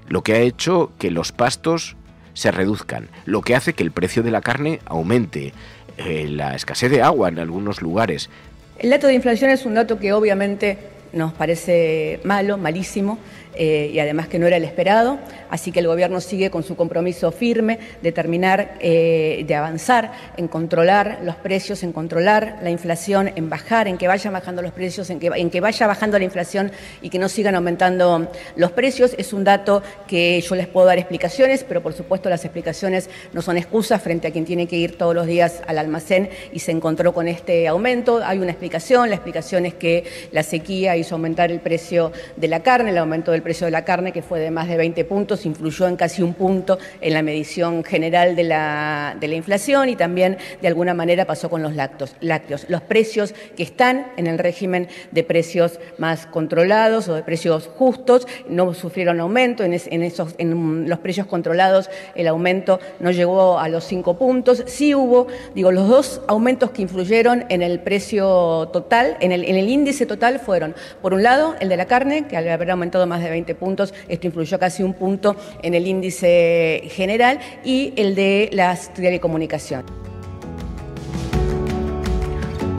lo que ha hecho que los pastos se reduzcan, lo que hace que el precio de la carne aumente, la escasez de agua en algunos lugares. El dato de inflación es un dato que obviamente nos parece malo, malísimo, y además que no era el esperado, así que el Gobierno sigue con su compromiso firme de terminar, de avanzar en controlar los precios, en controlar la inflación, en bajar, en que vayan bajando los precios, en que vaya bajando la inflación y que no sigan aumentando los precios. Es un dato que yo les puedo dar explicaciones, pero por supuesto las explicaciones no son excusas frente a quien tiene que ir todos los días al almacén y se encontró con este aumento. Hay una explicación, la explicación es que la sequía hizo aumentar el precio de la carne, el aumento del precio de la carne, que fue de más de 20 puntos, influyó en casi 1 punto en la medición general de la inflación, y también de alguna manera pasó con los lácteos. Los precios que están en el régimen de precios más controlados o de precios justos no sufrieron aumento. En los precios controlados el aumento no llegó a los 5 puntos. Sí hubo, los 2 aumentos que influyeron en el precio total, en el índice total fueron, por un lado, el de la carne, que al haber aumentado más de 20 puntos, esto influyó casi 1 punto en el índice general, y el de las telecomunicaciones.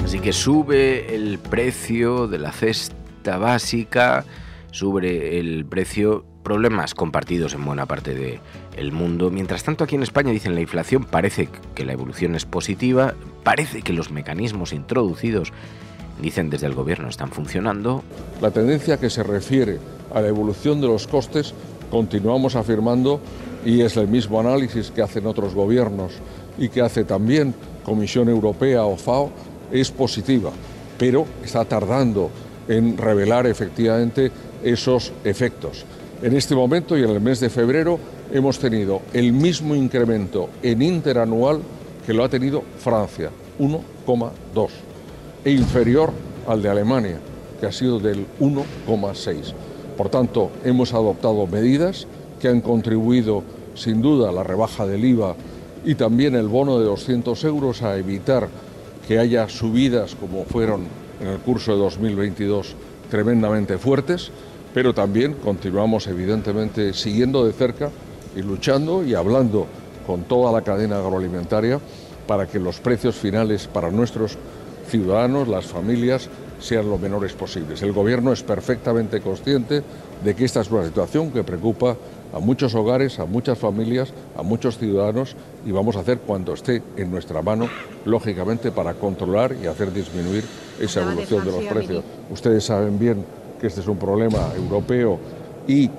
Así que sube el precio de la cesta básica, sube el precio, problemas compartidos en buena parte del mundo. Mientras tanto, aquí en España dicen la inflación parece que la evolución es positiva, parece que los mecanismos introducidos, dicen desde el Gobierno, están funcionando. La tendencia que se refiere a la evolución de los costes continuamos afirmando, y es el mismo análisis que hacen otros gobiernos y que hace también Comisión Europea o FAO, es positiva, pero está tardando en revelar efectivamente esos efectos. En este momento y en el mes de febrero hemos tenido el mismo incremento en interanual que lo ha tenido Francia, 1,2, e inferior al de Alemania, que ha sido del 1,6. Por tanto, hemos adoptado medidas que han contribuido sin duda a la rebaja del IVA y también el bono de 200 euros a evitar que haya subidas como fueron en el curso de 2022 tremendamente fuertes, pero también continuamos evidentemente siguiendo de cerca y luchando y hablando con toda la cadena agroalimentaria para que los precios finales para nuestros ciudadanos, las familias, sean lo menores posibles. El Gobierno es perfectamente consciente de que esta es una situación que preocupa a muchos hogares, a muchas familias, a muchos ciudadanos, y vamos a hacer cuanto esté en nuestra mano, lógicamente, para controlar y hacer disminuir esa evolución de los precios. Ustedes saben bien que este es un problema europeo y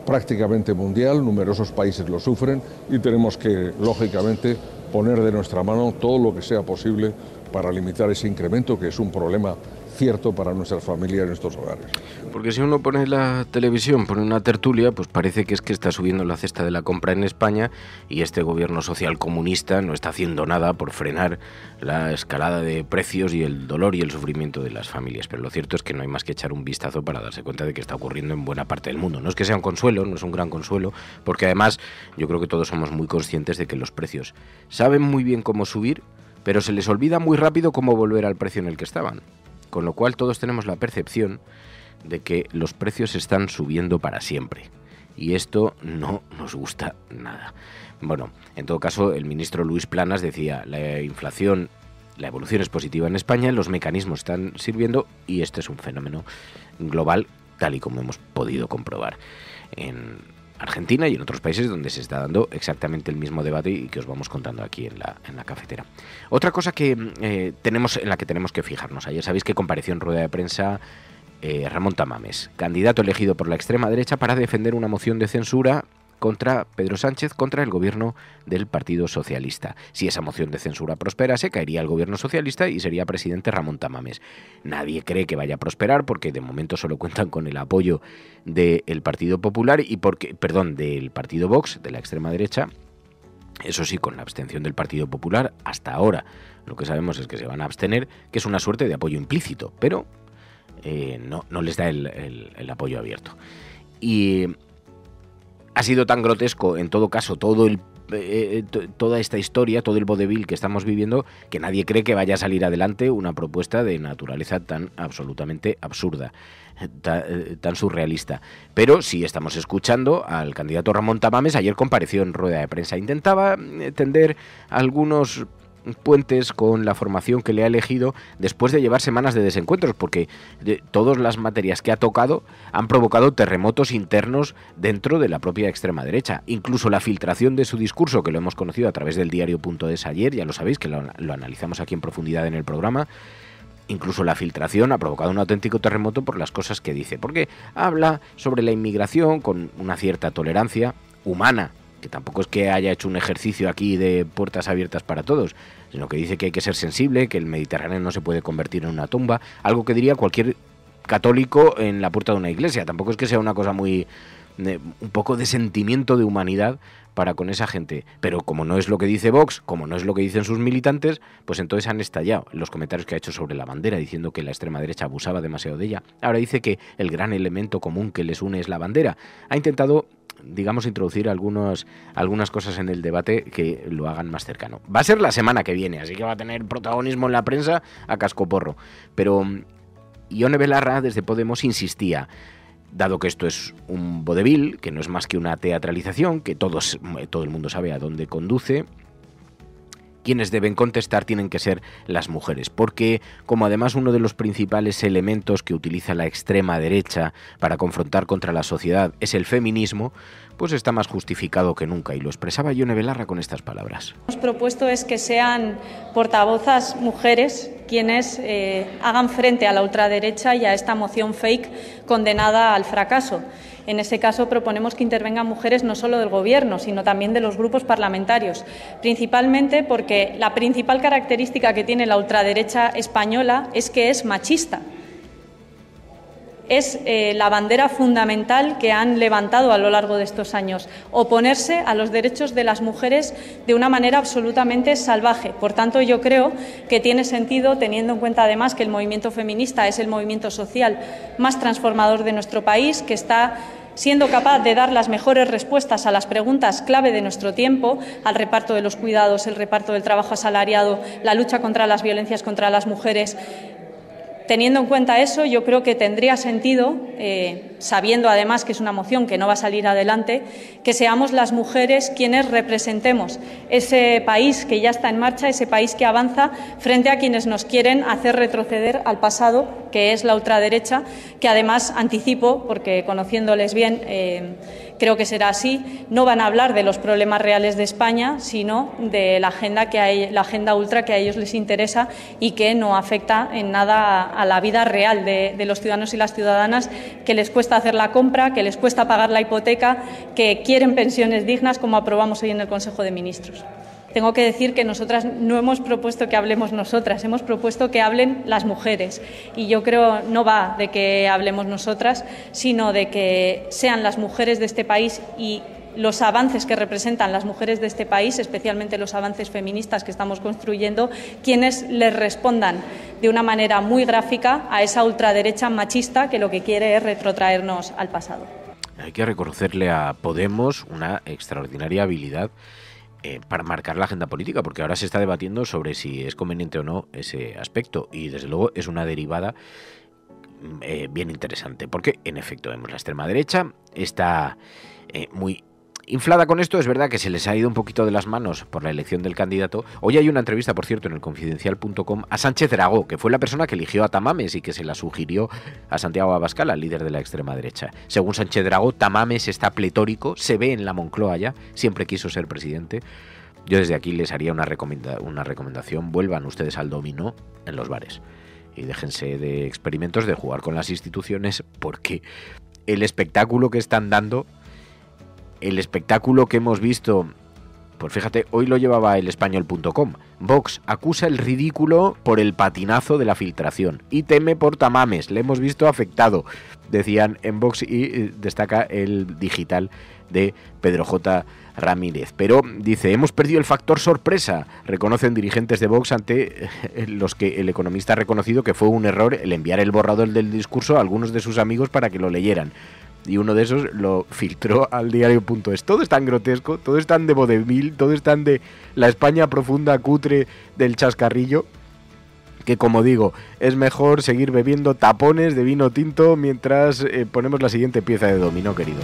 prácticamente mundial, numerosos países lo sufren y tenemos que, lógicamente, poner de nuestra mano todo lo que sea posible para limitar ese incremento, que es un problema cierto para nuestras familias y nuestros hogares. Porque si uno pone la televisión, pone una tertulia, pues parece que es que está subiendo la cesta de la compra en España y este gobierno social comunista no está haciendo nada por frenar la escalada de precios y el dolor y el sufrimiento de las familias. Pero lo cierto es que no hay más que echar un vistazo para darse cuenta de que está ocurriendo en buena parte del mundo. No es que sea un consuelo, no es un gran consuelo, porque además yo creo que todos somos muy conscientes de que los precios saben muy bien cómo subir, pero se les olvida muy rápido cómo volver al precio en el que estaban. Con lo cual todos tenemos la percepción de que los precios están subiendo para siempre. Y esto no nos gusta nada. Bueno, en todo caso, el ministro Luis Planas decía, la inflación, la evolución es positiva en España, los mecanismos están sirviendo y este es un fenómeno global, tal y como hemos podido comprobar en Argentina y en otros países donde se está dando exactamente el mismo debate y que os vamos contando aquí en la cafetera. Otra cosa que en la que tenemos que fijarnos. Ayer sabéis que compareció en rueda de prensa Ramón Tamames, candidato elegido por la extrema derecha para defender una moción de censura contra Pedro Sánchez, contra el gobierno del Partido Socialista. Si esa moción de censura prosperase, caería el gobierno socialista y sería presidente Ramón Tamames. Nadie cree que vaya a prosperar porque de momento solo cuentan con el apoyo del Partido Popular y del Partido Vox, de la extrema derecha. Eso sí, con la abstención del Partido Popular, hasta ahora lo que sabemos es que se van a abstener, que es una suerte de apoyo implícito, pero no les da el apoyo abierto. Y ha sido tan grotesco, en todo caso, toda esta historia, todo el vodevil que estamos viviendo, que nadie cree que vaya a salir adelante una propuesta de naturaleza tan absolutamente absurda, tan surrealista. Pero sí estamos escuchando al candidato Ramón Tamames. Ayer compareció en rueda de prensa. Intentaba tender algunos puentes con la formación que le ha elegido después de llevar semanas de desencuentros, porque todas las materias que ha tocado han provocado terremotos internos dentro de la propia extrema derecha. Incluso la filtración de su discurso, que lo hemos conocido a través del diario.es ayer, ya lo sabéis, que lo analizamos aquí en profundidad en el programa. Incluso la filtración ha provocado un auténtico terremoto por las cosas que dice, porque habla sobre la inmigración con una cierta tolerancia humana, que tampoco es que haya hecho un ejercicio aquí de puertas abiertas para todos, sino que dice que hay que ser sensible, que el Mediterráneo no se puede convertir en una tumba, algo que diría cualquier católico en la puerta de una iglesia. Tampoco es que sea una cosa muy... un poco de sentimiento de humanidad para con esa gente, pero como no es lo que dice Vox, como no es lo que dicen sus militantes, pues entonces han estallado en los comentarios que ha hecho sobre la bandera, diciendo que la extrema derecha abusaba demasiado de ella. Ahora dice que el gran elemento común que les une es la bandera. Ha intentado, digamos, introducir algunas cosas en el debate que lo hagan más cercano. Va a ser la semana que viene, así que va a tener protagonismo en la prensa a cascoporro, pero Ione Belarra desde Podemos insistía: dado que esto es un vodevil, que no es más que una teatralización, que todo el mundo sabe a dónde conduce, quienes deben contestar tienen que ser las mujeres, porque como además uno de los principales elementos que utiliza la extrema derecha para confrontar contra la sociedad es el feminismo, pues está más justificado que nunca, y lo expresaba Ione Belarra con estas palabras. Lo que hemos propuesto es que sean portavozas mujeres quienes hagan frente a la ultraderecha y a esta moción fake condenada al fracaso. En ese caso proponemos que intervengan mujeres no solo del Gobierno, sino también de los grupos parlamentarios, principalmente porque la principal característica que tiene la ultraderecha española es que es machista. Es la bandera fundamental que han levantado a lo largo de estos años, oponerse a los derechos de las mujeres de una manera absolutamente salvaje. Por tanto, yo creo que tiene sentido, teniendo en cuenta además que el movimiento feminista es el movimiento social más transformador de nuestro país, que está siendo capaz de dar las mejores respuestas a las preguntas clave de nuestro tiempo, al reparto de los cuidados, el reparto del trabajo asalariado, la lucha contra las violencias contra las mujeres. Teniendo en cuenta eso, yo creo que tendría sentido, sabiendo además que es una moción que no va a salir adelante, que seamos las mujeres quienes representemos ese país que ya está en marcha, ese país que avanza frente a quienes nos quieren hacer retroceder al pasado, que es la ultraderecha, que además anticipo, porque conociéndoles bien, creo que será así, no van a hablar de los problemas reales de España, sino de la agenda ultra que a ellos les interesa y que no afecta en nada a la vida real de los ciudadanos y las ciudadanas, que les cuesta hacer la compra, que les cuesta pagar la hipoteca, que quieren pensiones dignas, como aprobamos hoy en el Consejo de Ministros. Tengo que decir que nosotras no hemos propuesto que hablemos nosotras, hemos propuesto que hablen las mujeres. Y yo creo no va de que hablemos nosotras, sino de que sean las mujeres de este país y los avances que representan las mujeres de este país, especialmente los avances feministas que estamos construyendo, quienes les respondan de una manera muy gráfica a esa ultraderecha machista que lo que quiere es retrotraernos al pasado. Hay que reconocerle a Podemos una extraordinaria habilidad para marcar la agenda política, porque ahora se está debatiendo sobre si es conveniente o no ese aspecto, y desde luego es una derivada bien interesante, porque en efecto vemos la extrema derecha está muy inflada con esto. Es verdad que se les ha ido un poquito de las manos por la elección del candidato. Hoy hay una entrevista, por cierto, en el Confidencial.com a Sánchez Dragó, que fue la persona que eligió a Tamames y que se la sugirió a Santiago Abascal, al líder de la extrema derecha. Según Sánchez Dragó, Tamames está pletórico, se ve en la Moncloa ya, siempre quiso ser presidente. Yo desde aquí les haría una recomendación: vuelvan ustedes al dominó en los bares y déjense de experimentos de jugar con las instituciones, porque el espectáculo que están dando, el espectáculo que hemos visto, pues fíjate, hoy lo llevaba el Español.com. Vox acusa el ridículo por el patinazo de la filtración y teme por Tamames, le hemos visto afectado, decían en Vox, y destaca el digital de Pedro J. Ramírez. Pero dice, hemos perdido el factor sorpresa, reconocen dirigentes de Vox, ante los que el economista ha reconocido que fue un error el enviar el borrador del discurso a algunos de sus amigos para que lo leyeran. Y uno de esos lo filtró al diario.es. Todo es tan grotesco, todo es tan de vodevil, todo es tan de la España profunda, cutre del chascarrillo, que, como digo, es mejor seguir bebiendo tapones de vino tinto mientras ponemos la siguiente pieza de dominó, querido.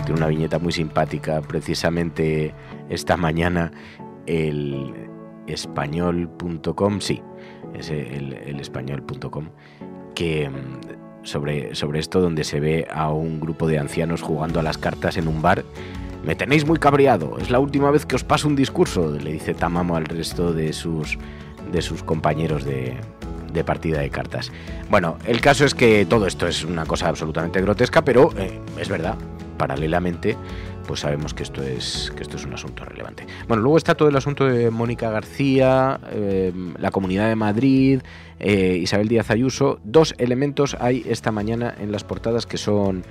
tiene una viñeta muy simpática, precisamente esta mañana, el español.com, sí, es el español.com, que sobre esto, donde se ve a un grupo de ancianos jugando a las cartas en un bar. Me tenéis muy cabreado, es la última vez que os paso un discurso, le dice Tamamo al resto de sus compañeros de partida de cartas. Bueno, el caso es que todo esto es una cosa absolutamente grotesca, pero es verdad, paralelamente pues sabemos que esto es un asunto relevante. Bueno, luego está todo el asunto de Mónica García, la Comunidad de Madrid, Isabel Díaz Ayuso. 2 elementos hay esta mañana en las portadas que son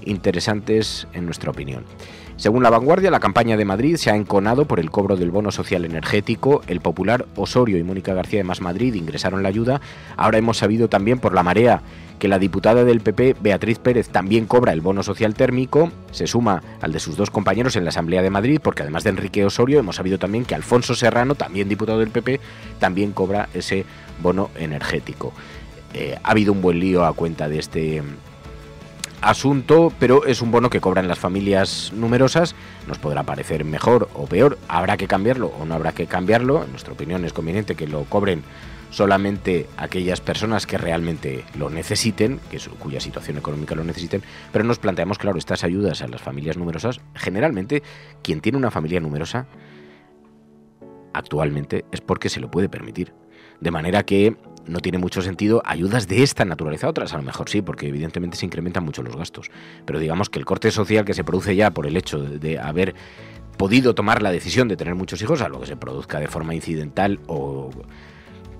interesantes en nuestra opinión. Según La Vanguardia, la campaña de Madrid se ha enconado por el cobro del bono social energético. El popular Osorio y Mónica García de Más Madrid ingresaron la ayuda. Ahora hemos sabido también por La Marea que la diputada del PP, Beatriz Pérez, también cobra el bono social térmico. Se suma al de sus 2 compañeros en la Asamblea de Madrid, porque además de Enrique Osorio, hemos sabido también que Alfonso Serrano, también diputado del PP, también cobra ese bono energético. Ha habido un buen lío a cuenta de este asunto, pero es un bono que cobran las familias numerosas. Nos podrá parecer mejor o peor, habrá que cambiarlo o no habrá que cambiarlo. En nuestra opinión es conveniente que lo cobren solamente aquellas personas que realmente lo necesiten, cuya situación económica lo necesiten, pero nos planteamos, claro, estas ayudas a las familias numerosas. Generalmente quien tiene una familia numerosa actualmente es porque se lo puede permitir, de manera que no tiene mucho sentido ayudas de esta naturaleza. Otras a lo mejor sí, porque evidentemente se incrementan mucho los gastos, pero digamos que el corte social que se produce ya por el hecho de haber podido tomar la decisión de tener muchos hijos, algo que se produzca de forma incidental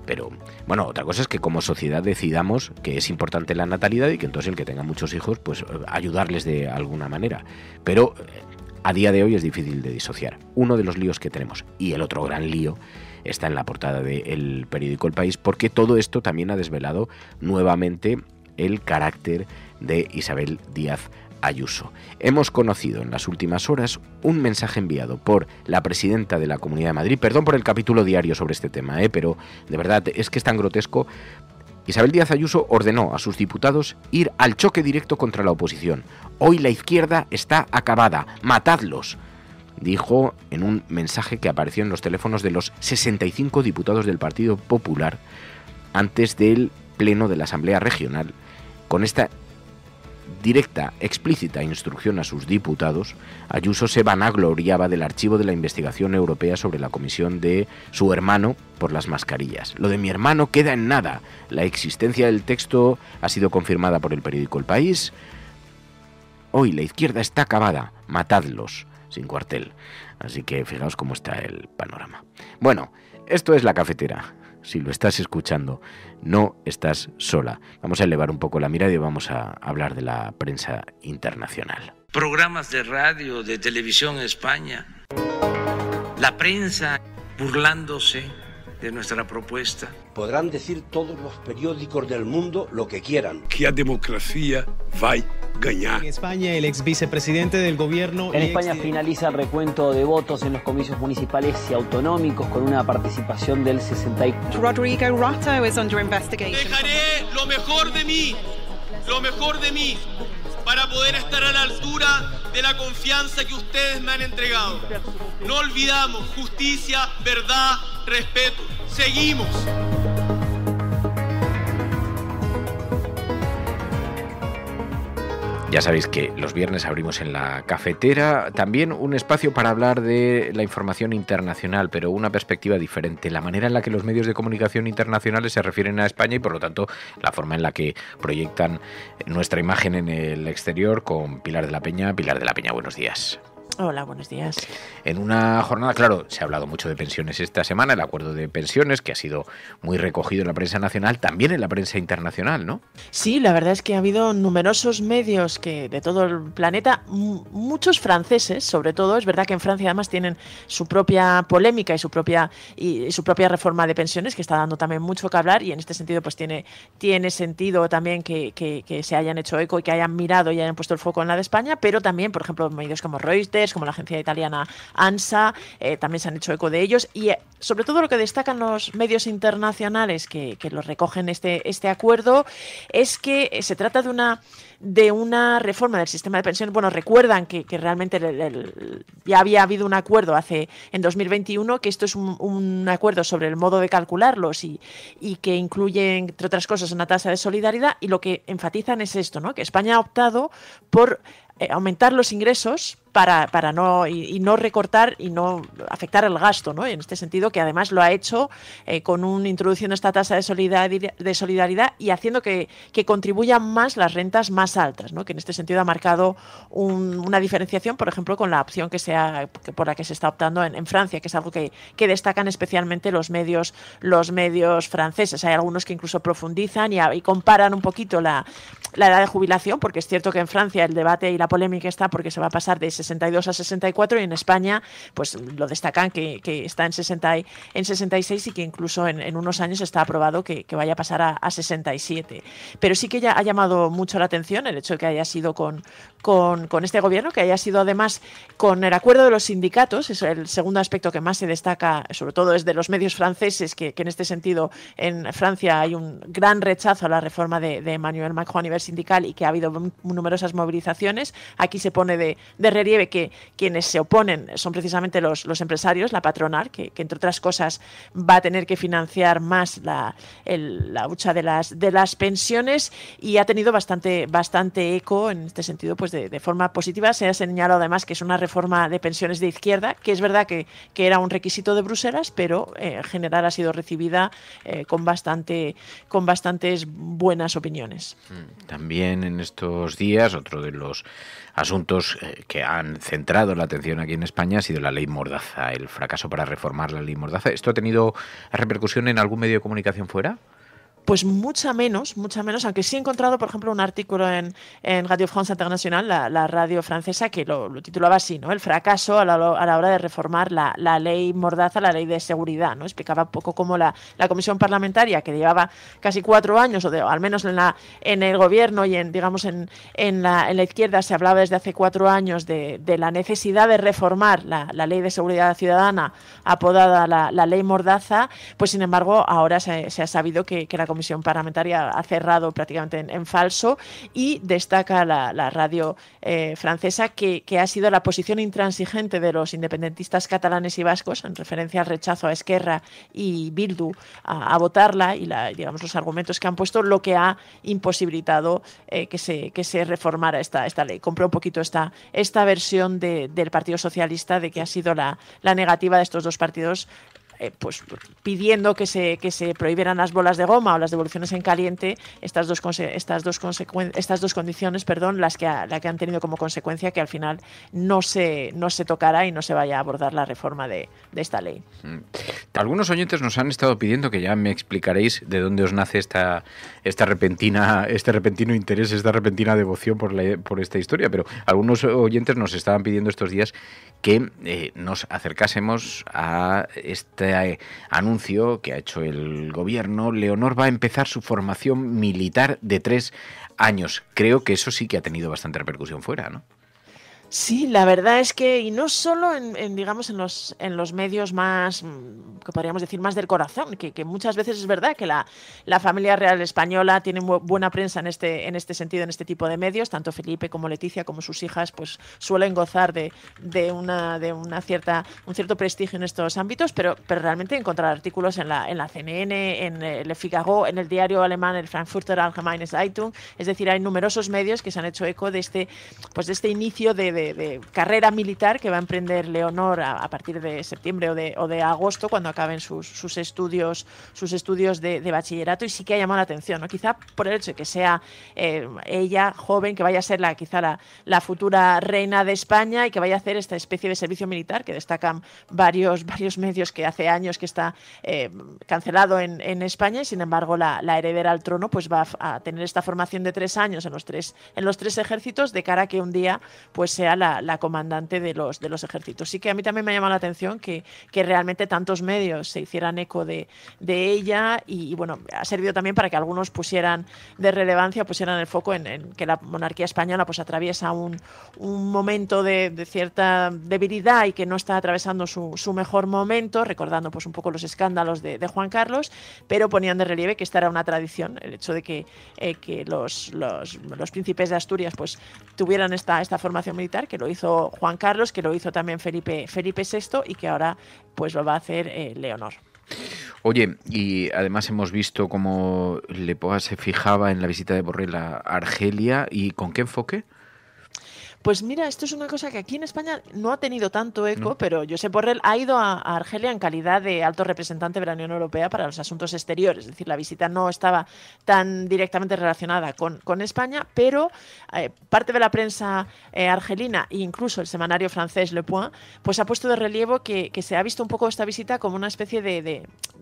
pero bueno, otra cosa es que como sociedad decidamos que es importante la natalidad y que entonces el que tenga muchos hijos, pues ayudarles de alguna manera, pero a día de hoy es difícil de disociar. Uno de los líos que tenemos, y el otro gran lío, está en la portada del periódico El País, porque todo esto también ha desvelado nuevamente el carácter de Isabel Díaz Ayuso. Hemos conocido en las últimas horas un mensaje enviado por la presidenta de la Comunidad de Madrid. Perdón por el capítulo diario sobre este tema, pero de verdad es que es tan grotesco. Isabel Díaz Ayuso ordenó a sus diputados ir al choque directo contra la oposición. Hoy la izquierda está acabada, matadlos, dijo en un mensaje que apareció en los teléfonos de los 65 diputados del Partido Popular antes del pleno de la Asamblea Regional. Con esta directa, explícita instrucción a sus diputados, Ayuso se vanagloriaba del archivo de la investigación europea sobre la comisión de su hermano por las mascarillas. Lo de mi hermano queda en nada. La existencia del texto ha sido confirmada por el periódico El País. Hoy la izquierda está acabada, matadlos, sin cuartel. Así que fijaos cómo está el panorama. Bueno, esto es La Cafetera. Si lo estás escuchando, no estás sola. Vamos a elevar un poco la mirada y vamos a hablar de la prensa internacional. Programas de radio, de televisión en España, la prensa burlándose de nuestra propuesta. Podrán decir todos los periódicos del mundo lo que quieran. Que a democracia va ganar. En España, el ex vicepresidente del gobierno... En España finaliza el recuento de votos en los comicios municipales y autonómicos con una participación del 64%. Rodrigo Rato is under investigation. Dejaré lo mejor de mí, para poder estar a la altura de la confianza que ustedes me han entregado. No olvidamos justicia, verdad, respeto. Seguimos. Ya sabéis que los viernes abrimos en La Cafetera también un espacio para hablar de la información internacional, pero una perspectiva diferente, la manera en la que los medios de comunicación internacionales se refieren a España y por lo tanto la forma en la que proyectan nuestra imagen en el exterior, con Pilar de la Peña. Pilar de la Peña, buenos días. Hola, buenos días. En una jornada, claro, se ha hablado mucho de pensiones esta semana, el acuerdo de pensiones, que ha sido muy recogido en la prensa nacional, también en la prensa internacional, ¿no? Sí, la verdad es que ha habido numerosos medios de todo el planeta, muchos franceses, sobre todo. Es verdad que en Francia además tienen su propia polémica y su propia reforma de pensiones, que está dando también mucho que hablar, y en este sentido pues tiene sentido también que se hayan hecho eco y que hayan mirado y hayan puesto el foco en la de España, pero también, por ejemplo, medios como Reuters, Reuters, como la agencia italiana ANSA, también se han hecho eco de ellos, y sobre todo lo que destacan los medios internacionales que los recogen este acuerdo es que se trata de una reforma del sistema de pensiones. Bueno, recuerdan que realmente ya había habido un acuerdo en 2021, que esto es un acuerdo sobre el modo de calcularlos y que incluye, entre otras cosas, una tasa de solidaridad, y lo que enfatizan es esto, ¿no? Que España ha optado por aumentar los ingresos para no recortar y no afectar el gasto, ¿no? En este sentido, que además lo ha hecho introduciendo esta tasa de solidaridad y haciendo que contribuyan más las rentas más altas, ¿no? Que en este sentido ha marcado una diferenciación, por ejemplo, con la opción por la que se está optando en Francia, que es algo que destacan especialmente los medios franceses. Hay algunos que incluso profundizan y comparan un poquito la edad de jubilación, porque es cierto que en Francia el debate y la polémica está porque se va a pasar de 62 a 64, y en España pues lo destacan que está en 66, y que incluso en unos años está aprobado que vaya a pasar a 67. Pero sí que ya ha llamado mucho la atención el hecho de que haya sido con este gobierno, que haya sido además con el acuerdo de los sindicatos. Es el segundo aspecto que más se destaca, sobre todo es de los medios franceses, que en este sentido en Francia hay un gran rechazo a la reforma de Emmanuel Macron a nivel sindical, y que ha habido numerosas movilizaciones. Aquí se pone de relieve que quienes se oponen son precisamente los empresarios, la patronal, que entre otras cosas va a tener que financiar más la hucha de las pensiones, y ha tenido bastante eco en este sentido, pues de forma positiva. Se ha señalado además que es una reforma de pensiones de izquierda, que es verdad que era un requisito de Bruselas, pero en general ha sido recibida con bastantes buenas opiniones. También en estos días, otro de los asuntos que han centrado la atención aquí en España ha sido la ley Mordaza, el fracaso para reformar la ley Mordaza. ¿Esto ha tenido repercusión en algún medio de comunicación fuera? Pues mucha menos, aunque sí he encontrado, por ejemplo, un artículo en Radio France International, la radio francesa, que lo titulaba así, ¿no? El fracaso a la hora de reformar la ley Mordaza, la ley de seguridad, ¿no? Explicaba un poco cómo la comisión parlamentaria, que llevaba casi 4 años, al menos en el gobierno y en la izquierda, se hablaba desde hace 4 años de la necesidad de reformar la ley de seguridad ciudadana, apodada la ley Mordaza. Pues sin embargo ahora se ha sabido que la comisión parlamentaria ha cerrado prácticamente en falso, y destaca la radio francesa que ha sido la posición intransigente de los independentistas catalanes y vascos en referencia al rechazo a Esquerra y Bildu a votarla, y los argumentos que han puesto, lo que ha imposibilitado que se reformara esta ley. Compré un poquito esta versión del Partido Socialista, de que ha sido la negativa de estos dos partidos, pues pidiendo que se prohibieran las bolas de goma o las devoluciones en caliente, estas dos condiciones, las que han tenido como consecuencia que al final no se tocara y no se vaya a abordar la reforma de esta ley. Algunos oyentes nos han estado pidiendo, que ya me explicaréis de dónde os nace este repentino interés, esta repentina devoción por esta historia, pero algunos oyentes nos estaban pidiendo estos días que nos acercásemos a este anuncio que ha hecho el gobierno. Leonor va a empezar su formación militar de 3 años. Creo que eso sí que ha tenido bastante repercusión fuera, ¿no? Sí, la verdad es que, y no solo en los medios más, que podríamos decir, más del corazón, que muchas veces es verdad que la familia real española tiene buena prensa en este sentido, en este tipo de medios. Tanto Felipe como Leticia como sus hijas pues suelen gozar de un cierto prestigio en estos ámbitos, pero realmente encontrar artículos en la CNN, en Le Figaro, en el diario alemán, el Frankfurter Allgemeine Zeitung, es decir, hay numerosos medios que se han hecho eco de este inicio de carrera militar que va a emprender Leonor a partir de septiembre o de agosto, cuando acaben sus estudios de bachillerato. Y sí que ha llamado la atención, ¿no? Quizá por el hecho de que sea ella joven, que vaya a ser la futura reina de España, y que vaya a hacer esta especie de servicio militar que destacan varios medios, que hace años que está cancelado en España, y sin embargo la heredera al trono pues va a tener esta formación de 3 años en los tres ejércitos, de cara a que un día pues sea la comandante de los ejércitos. Sí que a mí también me ha llamado la atención que realmente tantos medios se hicieran eco de ella y bueno, ha servido también para que algunos pusieran de relevancia, pusieran el foco en que la monarquía española pues atraviesa un momento de cierta debilidad y que no está atravesando su mejor momento, recordando pues un poco los escándalos de Juan Carlos, pero ponían de relieve que esta era una tradición, el hecho de que los príncipes de Asturias pues tuvieran esta formación militar, que lo hizo Juan Carlos, que lo hizo también Felipe VI y que ahora pues lo va a hacer Leonor. Oye, y además hemos visto cómo Lepoa se fijaba en la visita de Borrell a Argelia, ¿y con qué enfoque? Pues mira, esto es una cosa que aquí en España no ha tenido tanto eco, pero Josep Borrell ha ido a Argelia en calidad de alto representante de la Unión Europea para los asuntos exteriores. Es decir, la visita no estaba tan directamente relacionada con España, pero parte de la prensa argelina e incluso el semanario francés Le Point pues ha puesto de relieve que se ha visto un poco esta visita como una especie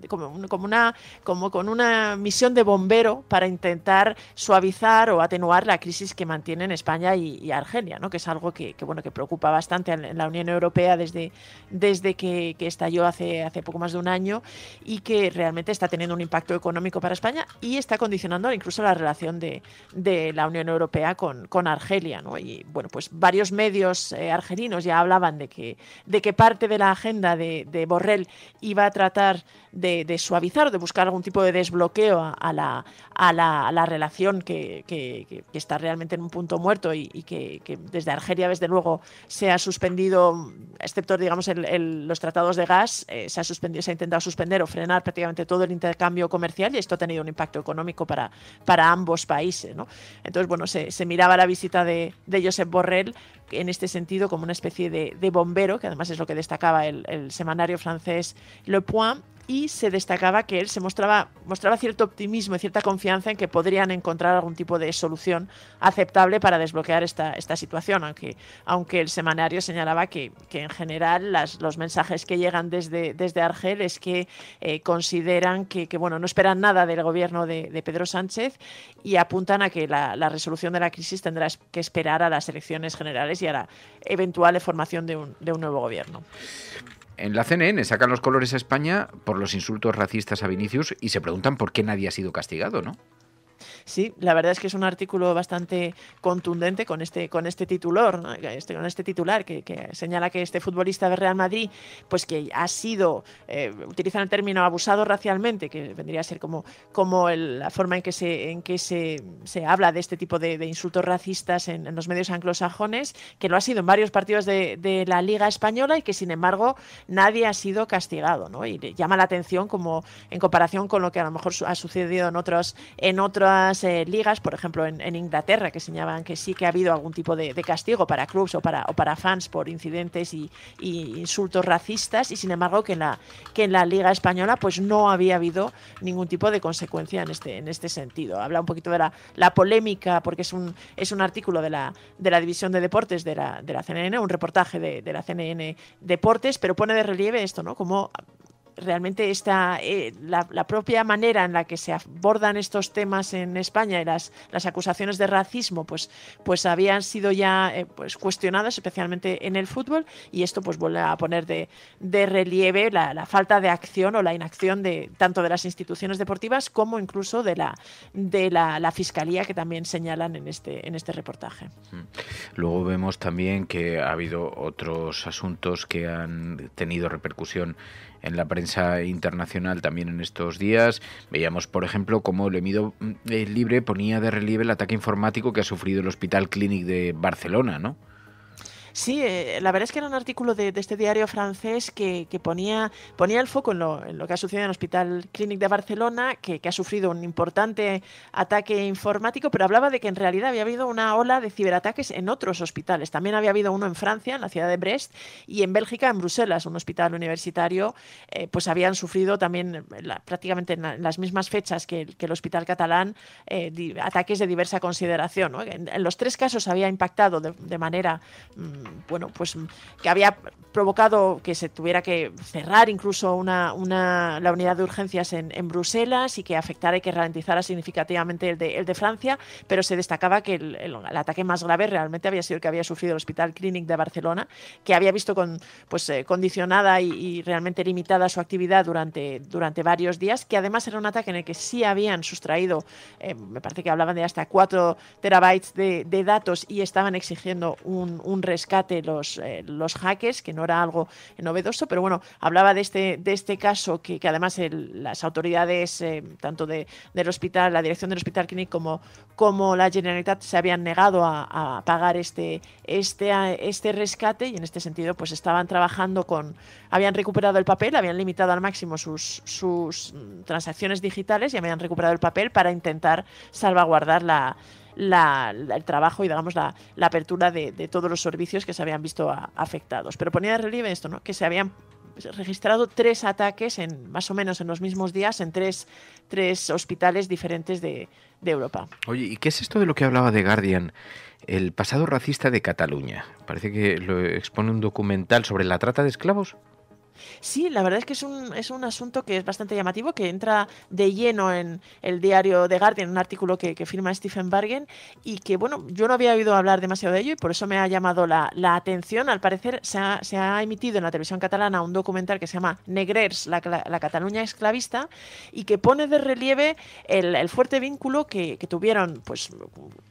como con una misión de bombero para intentar suavizar o atenuar la crisis que mantienen España y Argelia, ¿no? Que es algo que preocupa bastante en la Unión Europea desde que estalló hace poco más de un año y que realmente está teniendo un impacto económico para España y está condicionando incluso la relación de la Unión Europea con Argelia, ¿no? Y bueno, pues varios medios argelinos ya hablaban de que parte de la agenda de Borrell iba a tratar de suavizar o de buscar algún tipo de desbloqueo a la relación que está realmente en un punto muerto y que desde Argelia, desde luego, se ha suspendido, excepto digamos los tratados de gas, se ha intentado suspender o frenar prácticamente todo el intercambio comercial y esto ha tenido un impacto económico para ambos países, ¿no? Entonces, bueno, se miraba la visita de Josep Borrell en este sentido como una especie de bombero, que además es lo que destacaba el semanario francés Le Point, y se destacaba que él se mostraba cierto optimismo y cierta confianza en que podrían encontrar algún tipo de solución aceptable para desbloquear esta situación, aunque el semanario señalaba que en general los mensajes que llegan desde Argel es que consideran que no esperan nada del gobierno de Pedro Sánchez y apuntan a que la resolución de la crisis tendrá que esperar a las elecciones generales y a la eventual formación de un nuevo gobierno. En la CNN sacan los colores a España por los insultos racistas a Vinicius y se preguntan por qué nadie ha sido castigado, ¿no? Sí, la verdad es que es un artículo bastante contundente con este titular, ¿no? Con este titular que señala que este futbolista de Real Madrid, pues que ha sido, utilizan el término abusado racialmente, que vendría a ser como la forma en que se habla de este tipo de insultos racistas en los medios anglosajones, que lo ha sido en varios partidos de la Liga Española y que sin embargo nadie ha sido castigado, ¿no? Y llama la atención como en comparación con lo que a lo mejor ha sucedido en otras ligas, por ejemplo en Inglaterra, que señalaban que sí que ha habido algún tipo de castigo para clubes o para fans por incidentes y insultos racistas, y sin embargo que en la Liga Española pues no había habido ningún tipo de consecuencia en este sentido. Habla un poquito de la polémica, porque es un artículo de la División de Deportes de la CNN, un reportaje de la CNN Deportes, pero pone de relieve esto, ¿no? Como realmente la propia manera en la que se abordan estos temas en España y las acusaciones de racismo pues habían sido ya pues cuestionadas, especialmente en el fútbol, y esto pues vuelve a poner de relieve la falta de acción o la inacción tanto de las instituciones deportivas como incluso de la Fiscalía, que también señalan en este reportaje. Luego vemos también que ha habido otros asuntos que han tenido repercusión en la prensa internacional también en estos días. Veíamos, por ejemplo, cómo el Emido Libre ponía de relieve el ataque informático que ha sufrido el Hospital Clínic de Barcelona, ¿no? Sí, la verdad es que era un artículo de este diario francés que ponía el foco en lo que ha sucedido en el Hospital Clínic de Barcelona, que ha sufrido un importante ataque informático, pero hablaba de que en realidad había habido una ola de ciberataques en otros hospitales. También había habido uno en Francia, en la ciudad de Brest, y en Bélgica, en Bruselas, un hospital universitario, pues habían sufrido también prácticamente en las mismas fechas que el hospital catalán ataques de diversa consideración, ¿no? En los tres casos había impactado de manera bueno, pues que había provocado que se tuviera que cerrar incluso la unidad de urgencias en Bruselas y que afectara y que ralentizara significativamente el de Francia, pero se destacaba que el ataque más grave realmente había sido el que había sufrido el Hospital Clínic de Barcelona, que había visto condicionada y realmente limitada su actividad durante varios días, que además era un ataque en el que sí habían sustraído, me parece que hablaban de hasta 4 terabytes de datos y estaban exigiendo un rescate los hackers, que no era algo novedoso, pero bueno, hablaba de este caso que además las autoridades tanto del hospital, la dirección del Hospital Clínic como la Generalitat se habían negado a pagar este rescate, y en este sentido pues estaban trabajando habían recuperado el papel, habían limitado al máximo sus transacciones digitales y habían recuperado el papel para intentar salvaguardar el trabajo y digamos la apertura de todos los servicios que se habían visto afectados. Pero ponía de relieve esto, ¿no? Que se habían registrado 3 ataques más o menos en los mismos días en tres hospitales diferentes de Europa. Oye, ¿y qué es esto de lo que hablaba The Guardian? El pasado racista de Cataluña. Parece que lo expone un documental sobre la trata de esclavos. Sí, la verdad es que es un asunto que es bastante llamativo, que entra de lleno en el diario The Guardian, un artículo que firma Stephen Bargen, y que, bueno, yo no había oído hablar demasiado de ello y por eso me ha llamado la atención. Al parecer se ha emitido en la televisión catalana un documental que se llama Negrers, la Cataluña esclavista, y que pone de relieve el fuerte vínculo que tuvieron pues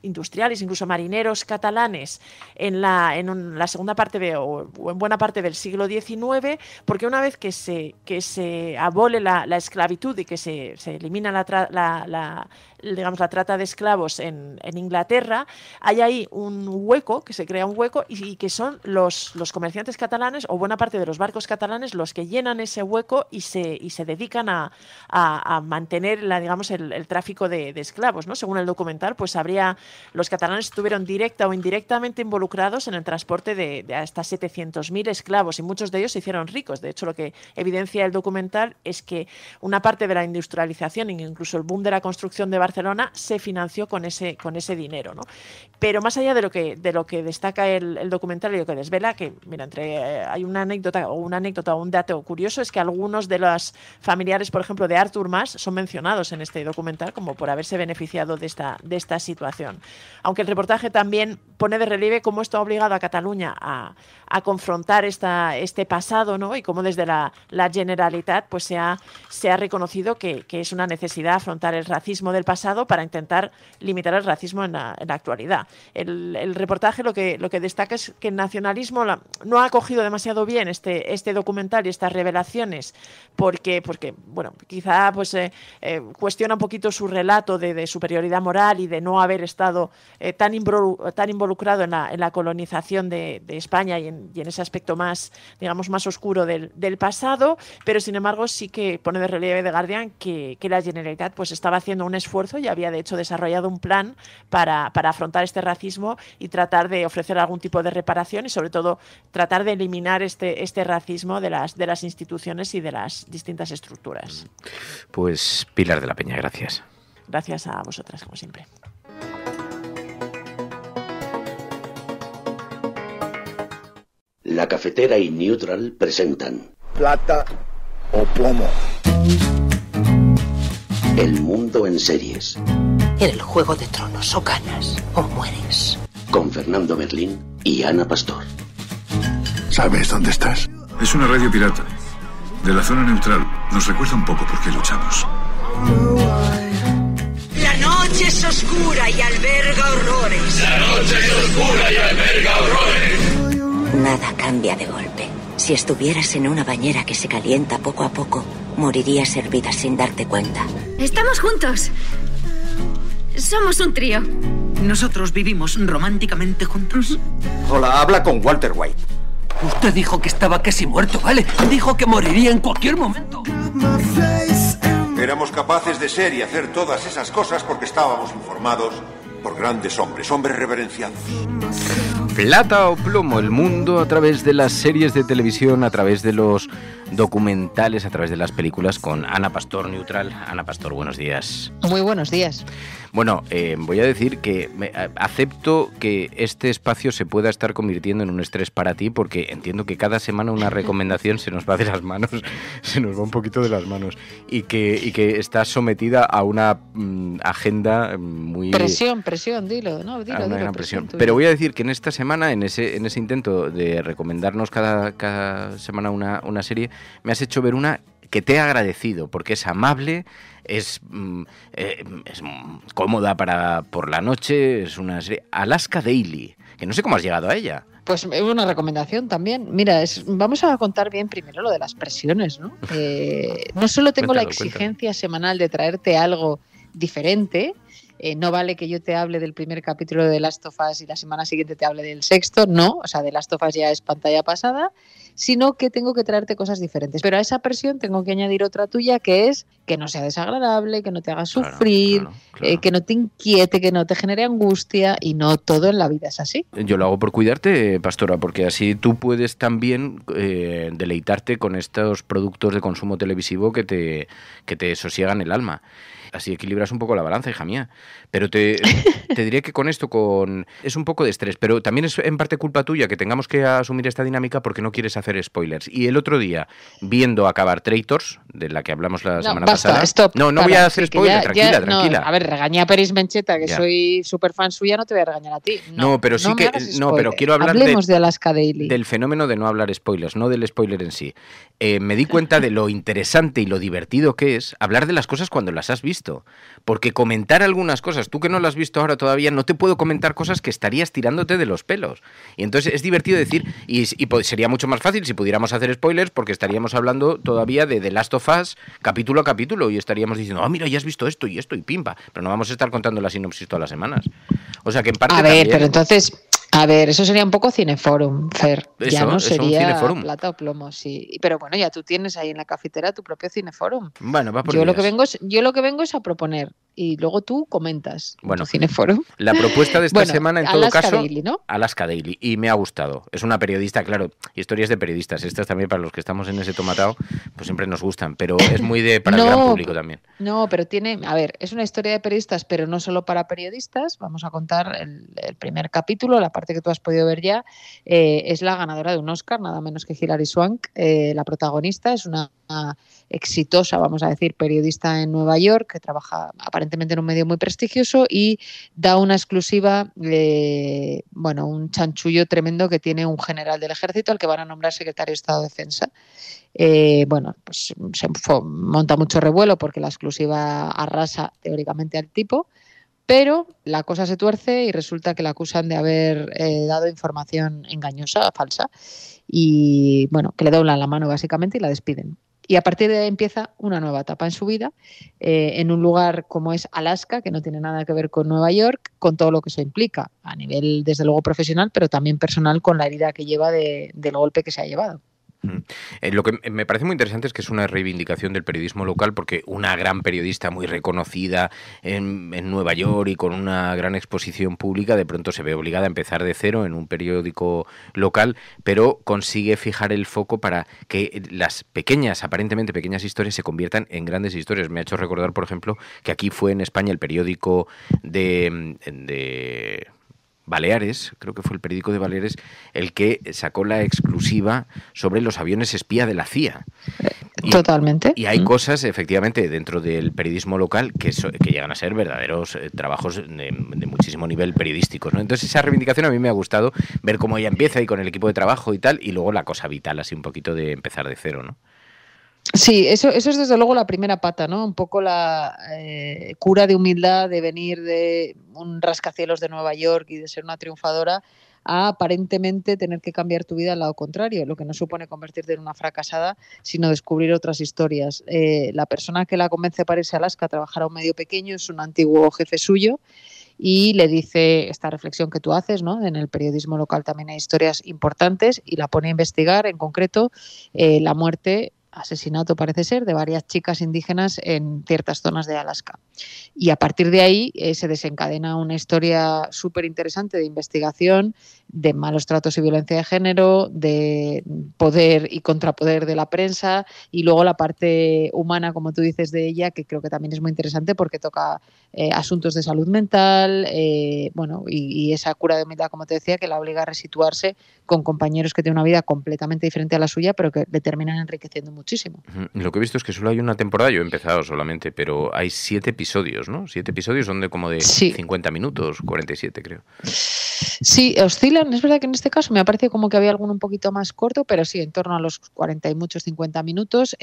industriales, incluso marineros catalanes en la segunda parte o en buena parte del siglo XIX, porque una vez que se abole la esclavitud y que se elimina la trata de esclavos en Inglaterra, hay ahí se crea un hueco y que son los comerciantes catalanes o buena parte de los barcos catalanes los que llenan ese hueco y se dedican a mantener el tráfico de esclavos, ¿no? Según el documental, pues los catalanes estuvieron directa o indirectamente involucrados en el transporte de hasta 700.000 esclavos y muchos de ellos se hicieron ricos. De hecho, lo que evidencia el documental es que una parte de la industrialización e incluso el boom de la construcción de Barcelona se financió con ese dinero, ¿no? Pero más allá de lo que destaca el documental y lo que desvela, que mira, hay una anécdota o un dato curioso, es que algunos de los familiares, por ejemplo, de Artur Mas son mencionados en este documental como por haberse beneficiado de esta situación. Aunque el reportaje también pone de relieve cómo esto ha obligado a Cataluña a confrontar este pasado, ¿no? Y cómo desde la Generalitat pues se ha reconocido que es una necesidad afrontar el racismo del pasado para intentar limitar el racismo en la actualidad. El reportaje lo que destaca es que el nacionalismo no ha acogido demasiado bien este documental y estas revelaciones porque bueno, quizá pues cuestiona un poquito su relato de superioridad moral y de no haber estado tan involucrado en la colonización de España y en ese aspecto más, digamos, más oscuro del pasado, pero sin embargo sí que pone de relieve The Guardian que la Generalitat pues estaba haciendo un esfuerzo y había de hecho desarrollado un plan para afrontar este racismo y tratar de ofrecer algún tipo de reparación y sobre todo tratar de eliminar este racismo de las instituciones y de las distintas estructuras. Pues Pilar de la Peña, gracias. Gracias a vosotras, como siempre. La Cafetera y Neutral presentan Plata o Plomo. El mundo en series. En el Juego de Tronos o ganas o mueres. Con Fernando Berlín y Ana Pastor. ¿Sabes dónde estás? Es una radio pirata. De la zona neutral. Nos recuerda un poco por qué luchamos. La noche es oscura y alberga horrores. La noche es oscura y alberga horrores. Nada cambia de golpe. Si estuvieras en una bañera que se calienta poco a poco, morirías hervida sin darte cuenta. Estamos juntos. Somos un trío. ¿Nosotros vivimos románticamente juntos? Hola, habla con Walter White. Usted dijo que estaba casi muerto, ¿vale? Dijo que moriría en cualquier momento. Éramos capaces de ser y hacer todas esas cosas porque estábamos informados por grandes hombres reverenciados. Plata o plomo, el mundo a través de las series de televisión, a través de los documentales, a través de las películas con Ana Pastor Neutral. Ana Pastor, buenos días. Muy buenos días. Bueno, voy a decir que acepto que este espacio se pueda estar convirtiendo en un estrés para ti, porque entiendo que cada semana una recomendación se nos va de las manos, se nos va un poquito de las manos, y que estás sometida a una agenda muy... Presión, dilo, ¿no? Dilo, una gran presión. Pero voy a decir que en esta semana, en ese intento de recomendarnos cada semana una serie, me has hecho ver una que te he agradecido, porque es amable, es cómoda por la noche, es una serie, Alaska Daily, que no sé cómo has llegado a ella. Pues es una recomendación también. Mira, vamos a contar bien primero lo de las presiones, ¿no? No solo tengo la exigencia semanal de traerte algo diferente. No vale que yo te hable del primer capítulo de The Last of Us y la semana siguiente te hable del sexto, no, o sea, The Last of Us ya es pantalla pasada, sino que tengo que traerte cosas diferentes. Pero a esa presión tengo que añadir otra tuya, que es que no sea desagradable, que no te haga sufrir, claro. Que no te inquiete, que no te genere angustia, y no todo en la vida es así. Yo lo hago por cuidarte, Pastora, porque así tú puedes también deleitarte con estos productos de consumo televisivo que te sosiegan el alma. Así equilibras un poco la balanza, hija mía. Pero te diré que con esto es un poco de estrés, pero también es en parte culpa tuya que tengamos que asumir esta dinámica porque no quieres hacer spoilers. Y el otro día, viendo acabar Traitors, de la que hablamos la semana pasada... Stop, no voy a hacer spoilers, tranquila. No, a ver, regañé a Peris Mencheta, que soy súper fan suya, no te voy a regañar a ti. No, pero sí que... No, pero quiero hablar de Alaska Daily. Del fenómeno de no hablar spoilers, no del spoiler en sí. Me di cuenta de lo interesante y lo divertido que es hablar de las cosas cuando las has visto. Porque comentar algunas cosas, tú que no las has visto ahora todavía, no te puedo comentar cosas que estarías tirándote de los pelos. Y entonces es divertido decir, y sería mucho más fácil si pudiéramos hacer spoilers, porque estaríamos hablando todavía de The Last of Us capítulo a capítulo y estaríamos diciendo, mira, ya has visto esto y pimpa. Pero no vamos a estar contando la sinopsis todas las semanas. O sea que en parte pero entonces... A ver, eso sería un poco Cineforum, Fer. Ya no sería plata o plomo, sí. Pero bueno, ya tú tienes ahí en la cafetera tu propio Cineforum. Bueno, va por yo lo que vengo es a proponer y luego tú comentas tu Cineforum. La propuesta de esta semana, en todo caso, Daily, ¿no? Alaska Daily, y me ha gustado. Es una periodista, claro, historias de periodistas. Estas también para los que estamos en ese tomatao, pues siempre nos gustan, pero es muy para el gran público también. No, pero es una historia de periodistas, pero no solo para periodistas. Vamos a contar el primer capítulo, la parte que tú has podido ver ya, es la ganadora de un Oscar, nada menos que Hilary Swank, la protagonista. Es una exitosa, vamos a decir, periodista en Nueva York, que trabaja aparentemente en un medio muy prestigioso y da una exclusiva, un chanchullo tremendo que tiene un general del ejército al que van a nombrar secretario de Estado de Defensa. Pues se monta mucho revuelo porque la exclusiva arrasa teóricamente al tipo, pero la cosa se tuerce y resulta que la acusan de haber dado información engañosa, falsa, y que le doblan la mano básicamente y la despiden. Y a partir de ahí empieza una nueva etapa en su vida, en un lugar como es Alaska, que no tiene nada que ver con Nueva York, con todo lo que eso implica, a nivel desde luego profesional, pero también personal, con la herida que lleva del golpe que se ha llevado. Lo que me parece muy interesante es que es una reivindicación del periodismo local, porque una gran periodista muy reconocida en Nueva York y con una gran exposición pública de pronto se ve obligada a empezar de cero en un periódico local, pero consigue fijar el foco para que las aparentemente pequeñas historias se conviertan en grandes historias. Me ha hecho recordar, por ejemplo, que aquí fue en España el periódico de Baleares, creo que fue el periódico de Baleares, el que sacó la exclusiva sobre los aviones espía de la CIA. Totalmente. Y hay cosas, efectivamente, dentro del periodismo local que llegan a ser verdaderos trabajos de muchísimo nivel periodísticos, ¿no? Entonces esa reivindicación a mí me ha gustado ver cómo ella empieza y con el equipo de trabajo y tal, y luego la cosa vital, así un poquito de empezar de cero, ¿no? Sí, eso es desde luego la primera pata, ¿no? Un poco la cura de humildad de venir de un rascacielos de Nueva York y de ser una triunfadora a aparentemente tener que cambiar tu vida al lado contrario, lo que no supone convertirte en una fracasada, sino descubrir otras historias. La persona que la convence para irse a Alaska a trabajar a un medio pequeño es un antiguo jefe suyo y le dice esta reflexión que tú haces, ¿no? En el periodismo local también hay historias importantes, y la pone a investigar, en concreto, la muerte, asesinato parece ser, de varias chicas indígenas en ciertas zonas de Alaska. Y a partir de ahí se desencadena una historia súper interesante de investigación, de malos tratos y violencia de género, de poder y contrapoder de la prensa, y luego la parte humana, como tú dices, de ella, que creo que también es muy interesante porque toca asuntos de salud mental, y esa cura de humildad, como te decía, que la obliga a resituarse con compañeros que tienen una vida completamente diferente a la suya, pero que le terminan enriqueciendo muchísimo. Lo que he visto es que solo hay una temporada, yo he empezado solamente, pero hay 7 episodios, ¿no? 7 episodios son de como de 50 minutos, 47 creo. Sí, oscilan, es verdad que en este caso me ha parecido como que había alguno un poquito más corto, pero sí, en torno a los 40 y muchos 50 minutos.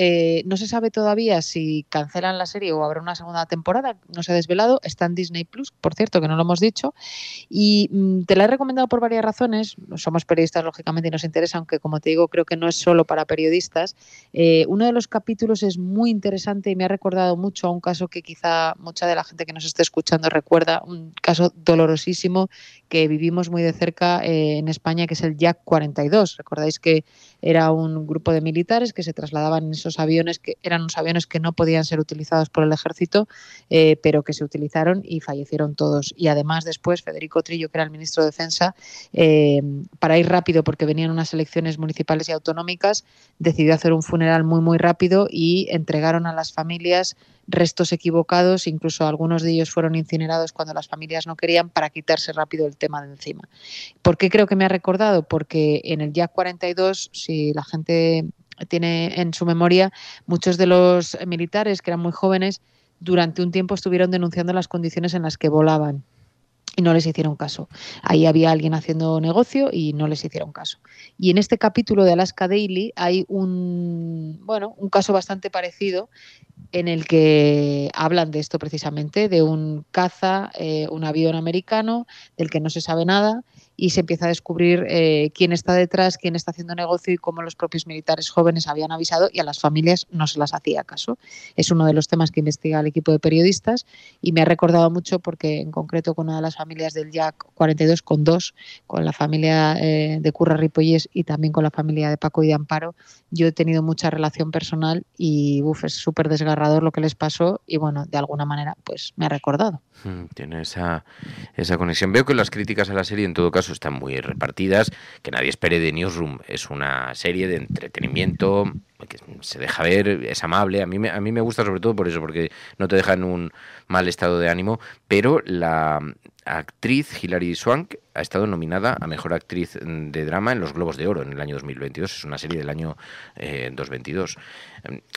No se sabe todavía si cancelan la serie o habrá una segunda temporada, no se ha desvelado, está en Disney Plus, por cierto, que no lo hemos dicho, y te la he recomendado por varias razones. Somos periodistas, lógicamente, y nos interesa, aunque como te digo, creo que no es solo para periodistas. Uno de los capítulos es muy interesante y me ha recordado mucho a un caso que quizá mucha de la gente que nos esté escuchando recuerda, un caso dolorosísimo que vivimos muy de cerca en España, que es el Yak 42. Recordáis que era un grupo de militares que se trasladaban en esos aviones, que eran unos aviones que no podían ser utilizados por el ejército, pero que se utilizaron y fallecieron todos. Y además después Federico Trillo, que era el ministro de Defensa, para ir rápido porque venían unas elecciones municipales y autonómicas, decidió hacer un funeral muy muy rápido y entregaron a las familias restos equivocados, incluso algunos de ellos fueron incinerados cuando las familias no querían, para quitarse rápido el tema de encima. ¿Por qué creo que me ha recordado? Porque en el Yak 42, si la gente tiene en su memoria, muchos de los militares que eran muy jóvenes durante un tiempo estuvieron denunciando las condiciones en las que volaban y no les hicieron caso. Ahí había alguien haciendo negocio y no les hicieron caso. Y en este capítulo de Alaska Daily hay un caso bastante parecido, en el que hablan de esto precisamente, de un caza, un avión americano del que no se sabe nada, y se empieza a descubrir quién está detrás, quién está haciendo negocio y cómo los propios militares jóvenes habían avisado y a las familias no se las hacía caso. Es uno de los temas que investiga el equipo de periodistas y me ha recordado mucho porque en concreto con una de las familias del Yak 42, con dos, con la familia de Curra Ripollés y también con la familia de Paco y de Amparo, yo he tenido mucha relación personal y es súper desgarrador lo que les pasó y bueno, de alguna manera pues me ha recordado. Tiene esa conexión. Veo que las críticas a la serie en todo caso están muy repartidas, que nadie espere de Newsroom. Es una serie de entretenimiento que se deja ver, es amable. A mí me gusta sobre todo por eso, porque no te deja en un mal estado de ánimo, pero la actriz Hilary Swank ha estado nominada a Mejor Actriz de Drama en los Globos de Oro en el año 2022. Es una serie del año 2022.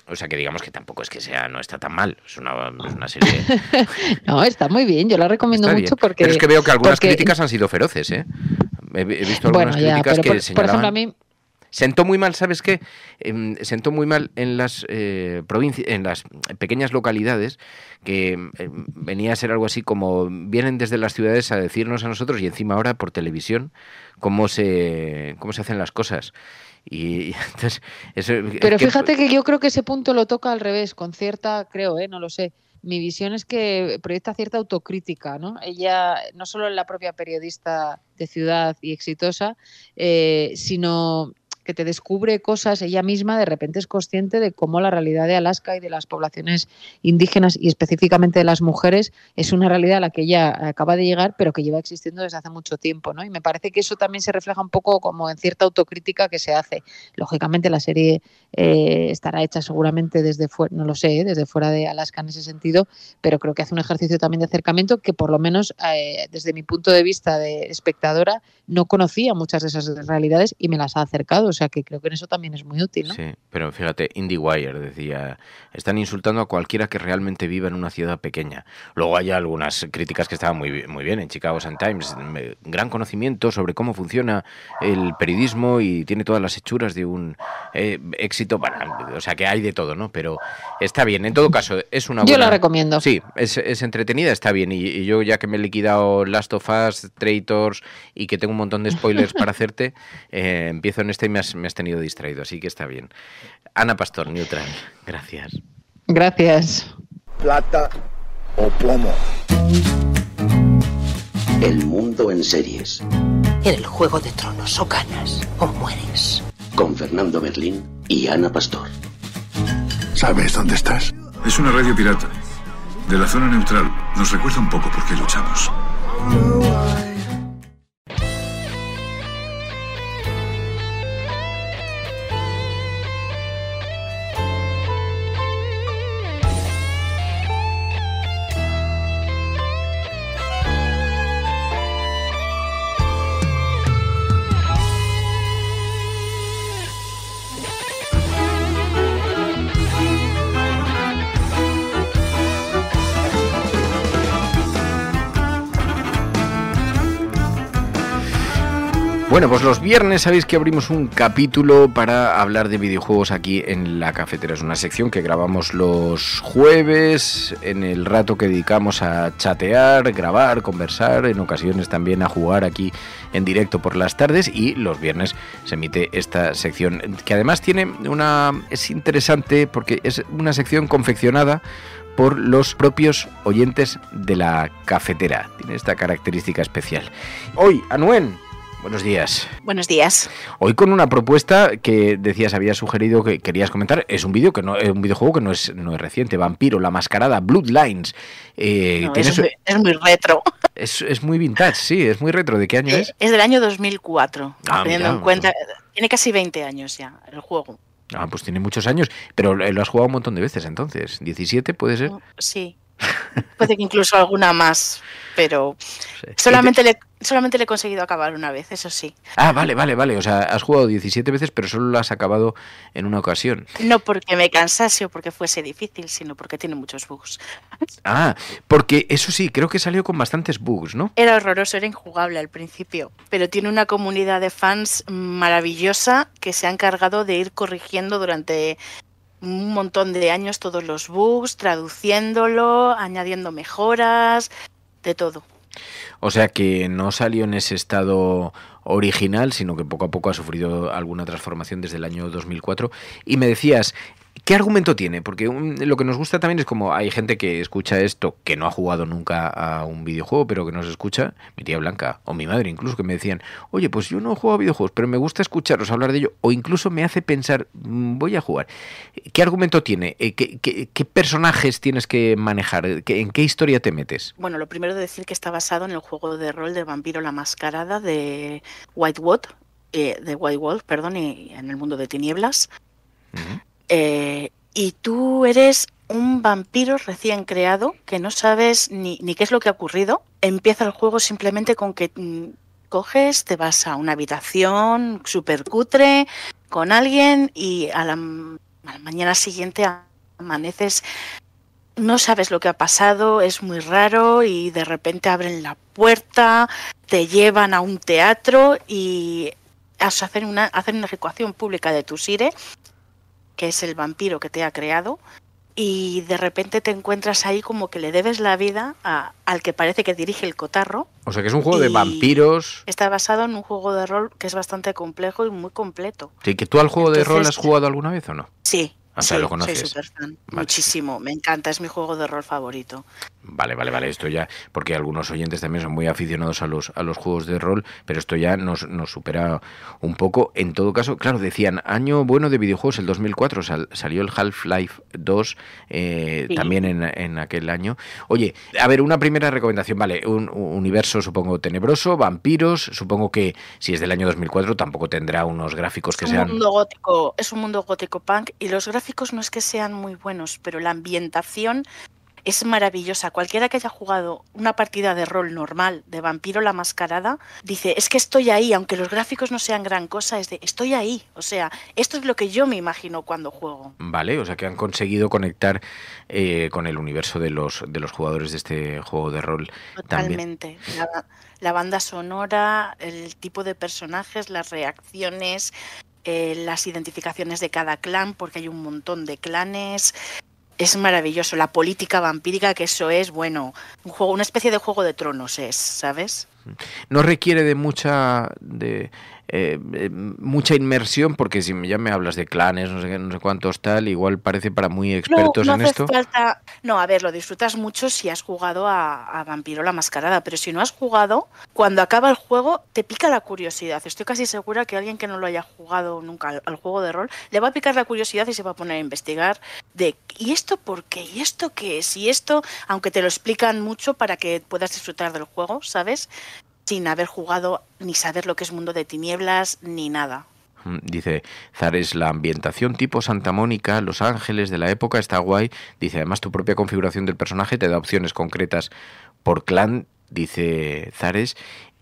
O sea que digamos que tampoco es que no está tan mal. Es una serie... No, está muy bien. Yo la recomiendo mucho porque... Pero es que veo que algunas críticas han sido feroces, ¿eh? He visto algunas críticas que señalaban... Por ejemplo, a mí... Sentó muy mal, ¿sabes qué? Sentó muy mal en las provincias, en las pequeñas localidades, que venía a ser algo así como vienen desde las ciudades a decirnos a nosotros y encima ahora por televisión cómo se hacen las cosas. Y entonces pero fíjate que yo creo que ese punto lo toca al revés, con cierta, no lo sé. Mi visión es que proyecta cierta autocrítica, ¿no? Ella no solo es la propia periodista de ciudad y exitosa, sino que te descubre cosas, ella misma de repente es consciente de cómo la realidad de Alaska y de las poblaciones indígenas y específicamente de las mujeres es una realidad a la que ella acaba de llegar pero que lleva existiendo desde hace mucho tiempo, ¿no? Y me parece que eso también se refleja un poco como en cierta autocrítica que se hace. Lógicamente la serie estará hecha seguramente desde fuera, no lo sé, desde fuera de Alaska en ese sentido, pero creo que hace un ejercicio también de acercamiento que por lo menos desde mi punto de vista de espectadora no conocía muchas de esas realidades y me las ha acercado. O sea que creo que en eso también es muy útil, ¿no? Sí, pero fíjate, IndieWire decía, están insultando a cualquiera que realmente viva en una ciudad pequeña. Luego hay algunas críticas que estaban muy bien en Chicago Sun-Times, gran conocimiento sobre cómo funciona el periodismo y tiene todas las hechuras de un éxito, o sea que hay de todo, ¿no? Pero está bien, en todo caso, es una buena... Yo la recomiendo. Sí, es entretenida, está bien, y yo ya que me he liquidado Last of Us, Traitors y que tengo un montón de spoilers para hacerte, empiezo en y me has tenido distraído, así que está bien. Ana Pastor, Neutral, gracias. Gracias. Plata o plomo. El mundo en series. En el Juego de Tronos o ganas o mueres. Con Fernando Berlín y Ana Pastor. ¿Sabes dónde estás? Es una radio pirata. De la zona neutral. Nos recuerda un poco por qué luchamos. Bueno, pues los viernes sabéis que abrimos un capítulo para hablar de videojuegos aquí en La Cafetera. Es una sección que grabamos los jueves, en el rato que dedicamos a chatear, grabar, conversar, en ocasiones también a jugar aquí en directo por las tardes, y los viernes se emite esta sección, que además es interesante porque es una sección confeccionada por los propios oyentes de La Cafetera. Tiene esta característica especial. Hoy, Anuen, buenos días. Buenos días. Hoy con una propuesta que decías, habías sugerido que querías comentar. Es un videojuego que no es reciente. Vampiro, La Mascarada, Bloodlines. Es muy retro. Es muy vintage, sí, es muy retro. ¿De qué año es? Es del año 2004. Teniendo en cuenta, tiene casi 20 años ya el juego. Ah, pues tiene muchos años, pero lo has jugado un montón de veces entonces. ¿17 puede ser? Sí, puede que incluso alguna más, pero solamente le he conseguido acabar una vez, eso sí. Ah, vale. O sea, has jugado 17 veces, pero solo lo has acabado en una ocasión. No porque me cansase o porque fuese difícil, sino porque tiene muchos bugs. Ah, porque eso sí, creo que salió con bastantes bugs, ¿no? Era horroroso, era injugable al principio, pero tiene una comunidad de fans maravillosa que se ha encargado de ir corrigiendo durante un montón de años todos los bugs, traduciéndolo, añadiendo mejoras, de todo. O sea que no salió en ese estado original, sino que poco a poco ha sufrido alguna transformación desde el año 2004. Y me decías, ¿qué argumento tiene? Porque lo que nos gusta también es como hay gente que escucha esto, que no ha jugado nunca a un videojuego, pero que nos escucha, mi tía Blanca o mi madre incluso, que me decían, oye, pues yo no he jugado a videojuegos, pero me gusta escucharos hablar de ello, o incluso me hace pensar, voy a jugar. ¿Qué argumento tiene? ¿Qué personajes tienes que manejar? ¿En qué historia te metes? Bueno, lo primero de decir que está basado en el juego de rol de Vampiro la Mascarada de White Wolf, y en el mundo de tinieblas. Uh-huh. Y tú eres un vampiro recién creado que no sabes ni qué es lo que ha ocurrido. Empieza el juego simplemente con que coges, te vas a una habitación súper cutre con alguien y a la mañana siguiente amaneces, no sabes lo que ha pasado, es muy raro y de repente abren la puerta, te llevan a un teatro y hacen una ejecución pública de tu sire, que es el vampiro que te ha creado, y de repente te encuentras ahí como que le debes la vida al que parece que dirige el cotarro. O sea que es un juego de vampiros. Está basado en un juego de rol que es bastante complejo y muy completo. Sí, ¿que tú al juego de rol has jugado alguna vez o no? Sí. O sea, sí, lo conoces. Soy súper fan. Vale. Muchísimo, me encanta, es mi juego de rol favorito. Vale, esto ya, porque algunos oyentes también son muy aficionados a los juegos de rol, pero esto ya nos supera un poco. En todo caso, claro, decían, año bueno de videojuegos, el 2004, salió el Half-Life 2 sí. También en aquel año. Oye, a ver, una primera recomendación, vale, un universo supongo tenebroso, vampiros, supongo que si es del año 2004 tampoco tendrá unos gráficos que sean... Es un mundo gótico punk y los gráficos no es que sean muy buenos, pero la ambientación es maravillosa. Cualquiera que haya jugado una partida de rol normal de Vampiro la Mascarada dice, es que estoy ahí, aunque los gráficos no sean gran cosa, es de estoy ahí. O sea, esto es lo que yo me imagino cuando juego. Vale, o sea que han conseguido conectar con el universo de los jugadores de este juego de rol. Totalmente. La banda sonora, el tipo de personajes, las reacciones, las identificaciones de cada clan, porque hay un montón de clanes. Es maravilloso. La política vampírica, que eso es, bueno, una especie de Juego de Tronos es, ¿sabes? No requiere de mucha inmersión, porque si ya me hablas de clanes, no sé cuántos tal, igual parece para muy expertos en esto. No, a ver, lo disfrutas mucho si has jugado a Vampiro la Mascarada, pero si no has jugado, cuando acaba el juego te pica la curiosidad. Estoy casi segura que alguien que no lo haya jugado nunca al juego de rol le va a picar la curiosidad y se va a poner a investigar de ¿y esto por qué? ¿Y esto qué es? Y esto, aunque te lo explican mucho para que puedas disfrutar del juego, ¿sabes? Sin haber jugado ni saber lo que es mundo de tinieblas ni nada. Dice Zares, la ambientación tipo Santa Mónica, Los Ángeles de la época está guay. Dice, además tu propia configuración del personaje te da opciones concretas por clan, dice Zares.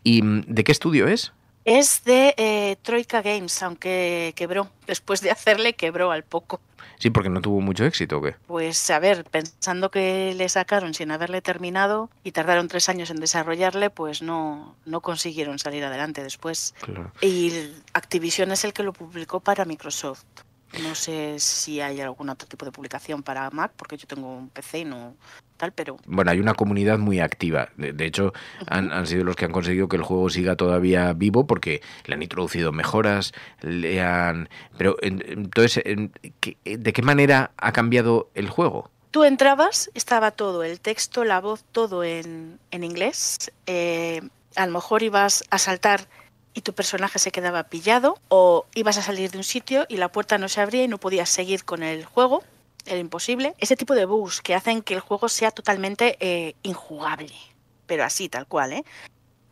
¿Y de qué estudio es? Es de Troika Games, aunque quebró. Después de hacerle, quebró al poco. Sí, porque no tuvo mucho éxito, ¿o qué? Pues a ver, pensando que le sacaron sin haberle terminado y tardaron 3 años en desarrollarle, pues no consiguieron salir adelante después. Claro. Y Activision es el que lo publicó para Microsoft. No sé si hay algún otro tipo de publicación para Mac, porque yo tengo un PC y no tal, pero... Bueno, hay una comunidad muy activa. De hecho, han sido los que han conseguido que el juego siga todavía vivo porque le han introducido mejoras, Pero entonces, ¿de qué manera ha cambiado el juego? Tú entrabas, estaba todo, el texto, la voz, todo en inglés. A lo mejor ibas a saltar y tu personaje se quedaba pillado, o ibas a salir de un sitio y la puerta no se abría y no podías seguir con el juego, era imposible. Ese tipo de bugs que hacen que el juego sea totalmente injugable, pero así, tal cual, ¿eh?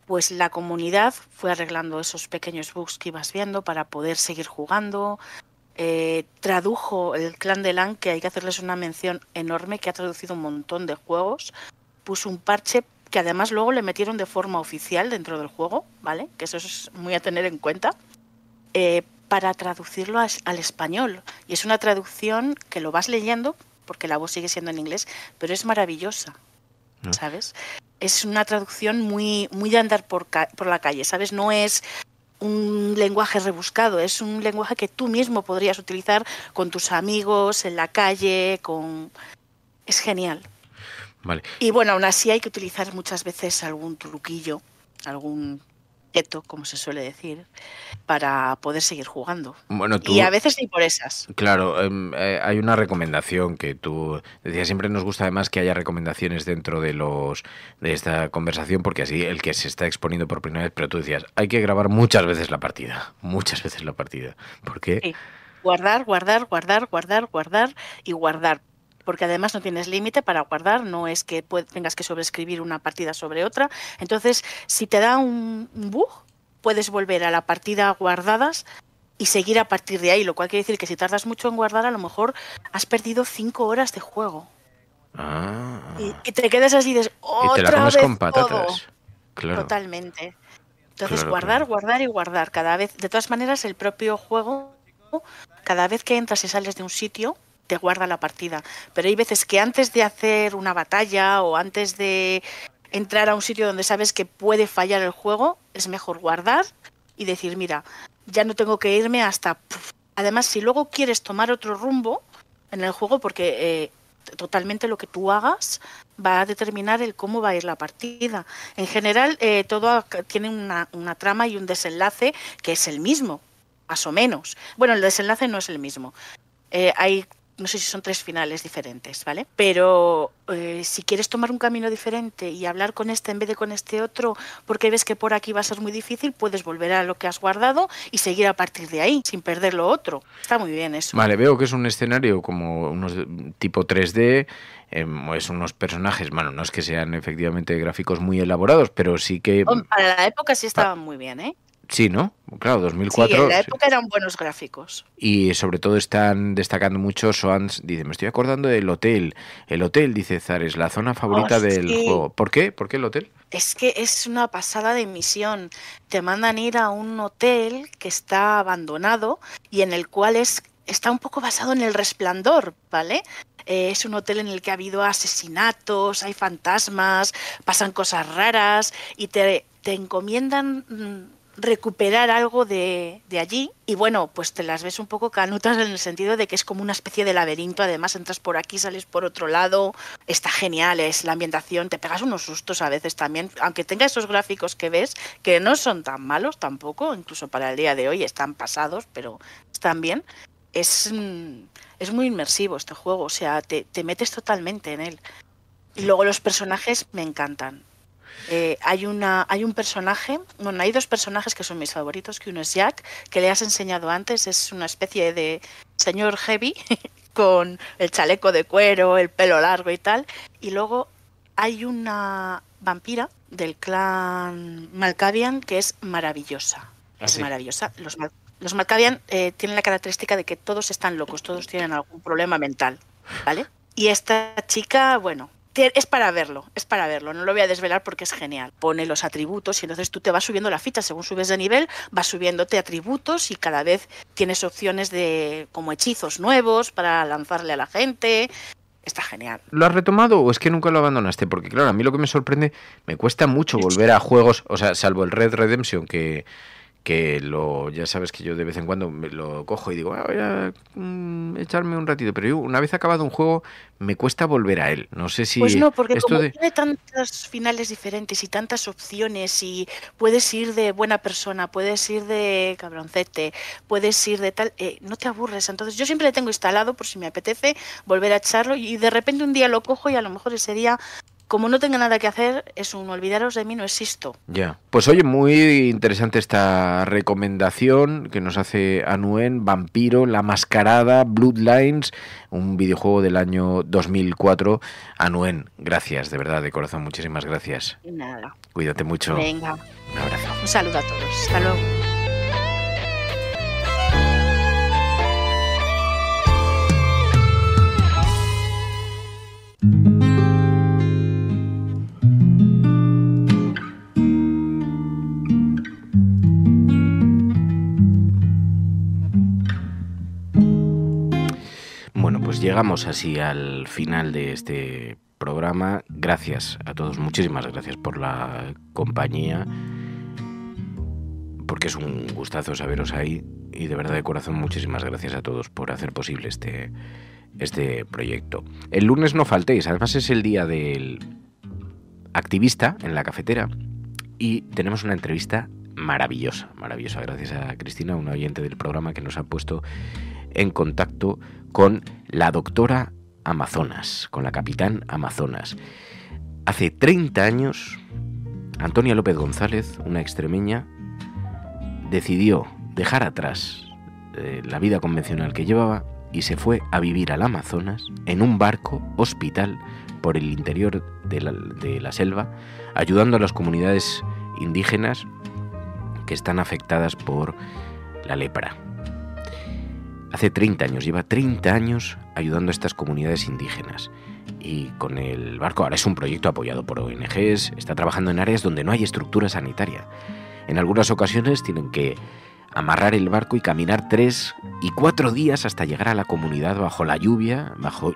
Pues la comunidad fue arreglando esos pequeños bugs que ibas viendo para poder seguir jugando. Tradujo el Clan de LAN, que hay que hacerles una mención enorme, que ha traducido un montón de juegos, puso un parche que además luego le metieron de forma oficial dentro del juego, ¿vale? Que eso es muy a tener en cuenta, para traducirlo al español. Y es una traducción que lo vas leyendo, porque la voz sigue siendo en inglés, pero es maravillosa, ¿sabes? Es una traducción muy de andar por la calle, ¿sabes? No es un lenguaje rebuscado, es un lenguaje que tú mismo podrías utilizar con tus amigos, en la calle, Es genial. Vale. Y bueno, aún así hay que utilizar muchas veces algún truquillo, algún keto, como se suele decir, para poder seguir jugando. Bueno, y a veces ni por esas. Claro, hay una recomendación que tú decías, siempre nos gusta además que haya recomendaciones dentro de esta conversación, porque así el que se está exponiendo por primera vez, pero tú decías, hay que grabar muchas veces la partida. ¿Por qué? Sí. Guardar y guardar. Porque además no tienes límite para guardar, no es que tengas que sobreescribir una partida sobre otra. Entonces, si te da un bug, puedes volver a la partida guardadas y seguir a partir de ahí, lo cual quiere decir que si tardas mucho en guardar, a lo mejor has perdido 5 horas de juego. Y te quedas así de otra y te la comes vez con patatas. Todo. Claro. Totalmente. Entonces, Claro. guardar y guardar cada vez. De todas maneras, el propio juego, cada vez que entras y sales de un sitio, te guarda la partida. Pero hay veces que antes de hacer una batalla o antes de entrar a un sitio donde sabes que puede fallar el juego, es mejor guardar y decir, mira, ya no tengo que irme hasta... Además, si luego quieres tomar otro rumbo en el juego, porque totalmente lo que tú hagas va a determinar el cómo va a ir la partida. En general, todo tiene una trama y un desenlace que es el mismo, más o menos. Bueno, el desenlace no es el mismo. Hay... No sé si son 3 finales diferentes, ¿vale? Pero si quieres tomar un camino diferente y hablar con este en vez de con este otro, porque ves que por aquí va a ser muy difícil, puedes volver a lo que has guardado y seguir a partir de ahí, sin perder lo otro. Está muy bien eso. Vale, veo que es un escenario como unos tipo 3D, es unos personajes, bueno, no es que sean efectivamente gráficos muy elaborados, pero sí que... Para la época sí estaban muy bien, ¿eh? Sí, ¿no? Claro, 2004... Sí, en la época eran buenos gráficos. Y sobre todo están destacando mucho Swans, dice, me estoy acordando del hotel. El hotel, dice Zares, la zona favorita del juego. ¿Por qué? ¿Por qué el hotel? Es que es una pasada de misión. Te mandan ir a un hotel que está abandonado y en el cual está un poco basado en El Resplandor, ¿vale? Es un hotel en el que ha habido asesinatos, hay fantasmas, pasan cosas raras y te encomiendan recuperar algo de allí y bueno, pues te las ves un poco canutas en el sentido de que es como una especie de laberinto, además entras por aquí, sales por otro lado, está genial, es la ambientación, te pegas unos sustos a veces también, aunque tenga esos gráficos que ves, que no son tan malos tampoco, incluso para el día de hoy están pasados, pero están bien, es muy inmersivo este juego, o sea, te metes totalmente en él. Y luego los personajes me encantan. Hay un personaje, bueno, hay 2 personajes que son mis favoritos, que uno es Jack, que le has enseñado antes, es una especie de señor heavy con el chaleco de cuero, el pelo largo y tal, y luego hay una vampira del clan Malkavian que es maravillosa, es maravillosa. Los Malkavian tienen la característica de que todos están locos, todos tienen algún problema mental, ¿vale? Y esta chica, bueno, es para verlo, no lo voy a desvelar porque es genial. Pone los atributos y entonces tú te vas subiendo la ficha, según subes de nivel, vas subiéndote atributos y cada vez tienes opciones de como hechizos nuevos para lanzarle a la gente. Está genial. ¿Lo has retomado o es que nunca lo abandonaste? Porque claro, a mí lo que me sorprende, me cuesta mucho volver a juegos, o sea, salvo el Red Redemption, que ya sabes que yo de vez en cuando me lo cojo y digo, voy a echarme un ratito, pero yo una vez acabado un juego me cuesta volver a él. No sé si... Pues no, porque como tiene tantos finales diferentes y tantas opciones y puedes ir de buena persona, puedes ir de cabroncete, puedes ir de tal... no te aburres. Entonces yo siempre le tengo instalado por si me apetece volver a echarlo y de repente un día lo cojo y a lo mejor ese día... Como no tenga nada que hacer, es un olvidaros de mí, no existo. Ya. Pues oye, muy interesante esta recomendación que nos hace Anuen, Vampiro, La Mascarada, Bloodlines, un videojuego del año 2004. Anuen, gracias, de verdad, de corazón, muchísimas gracias. Nada. Cuídate mucho. Venga. Un abrazo. Un saludo a todos. Hasta luego. Pues llegamos así al final de este programa. Gracias a todos, muchísimas gracias por la compañía, porque es un gustazo saberos ahí y de verdad de corazón muchísimas gracias a todos por hacer posible este proyecto. El lunes no faltéis, además es el día del activista en la cafetera y tenemos una entrevista maravillosa, gracias a Cristina, una oyente del programa que nos ha puesto en contacto con la doctora Amazonas, con la capitán Amazonas. Hace 30 años, Antonia López González, una extremeña, decidió dejar atrás la vida convencional que llevaba y se fue a vivir al Amazonas en un barco hospital por el interior de la selva, ayudando a las comunidades indígenas que están afectadas por la lepra. Hace 30 años, lleva 30 años ayudando a estas comunidades indígenas. Y con el barco, ahora es un proyecto apoyado por ONGs, está trabajando en áreas donde no hay estructura sanitaria. En algunas ocasiones tienen que amarrar el barco y caminar 3 y 4 días hasta llegar a la comunidad bajo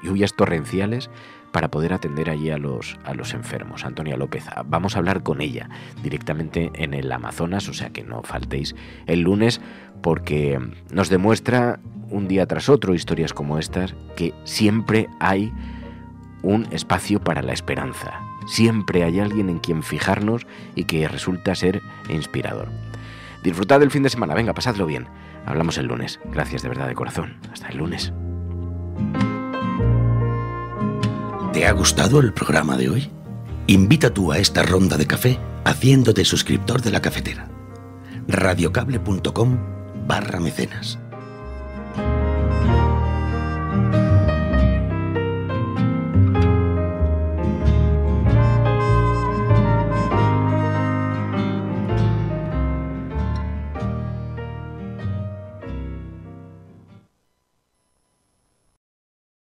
lluvias torrenciales, para poder atender allí a los enfermos. Antonia López, vamos a hablar con ella directamente en el Amazonas, o sea que no faltéis el lunes, porque nos demuestra un día tras otro historias como estas, que siempre hay un espacio para la esperanza, siempre hay alguien en quien fijarnos y que resulta ser inspirador. Disfrutad del fin de semana, venga, pasadlo bien. Hablamos el lunes. Gracias de verdad de corazón. Hasta el lunes. ¿Te ha gustado el programa de hoy? Invita tú a esta ronda de café haciéndote suscriptor de La Cafetera. Radiocable.com/mecenas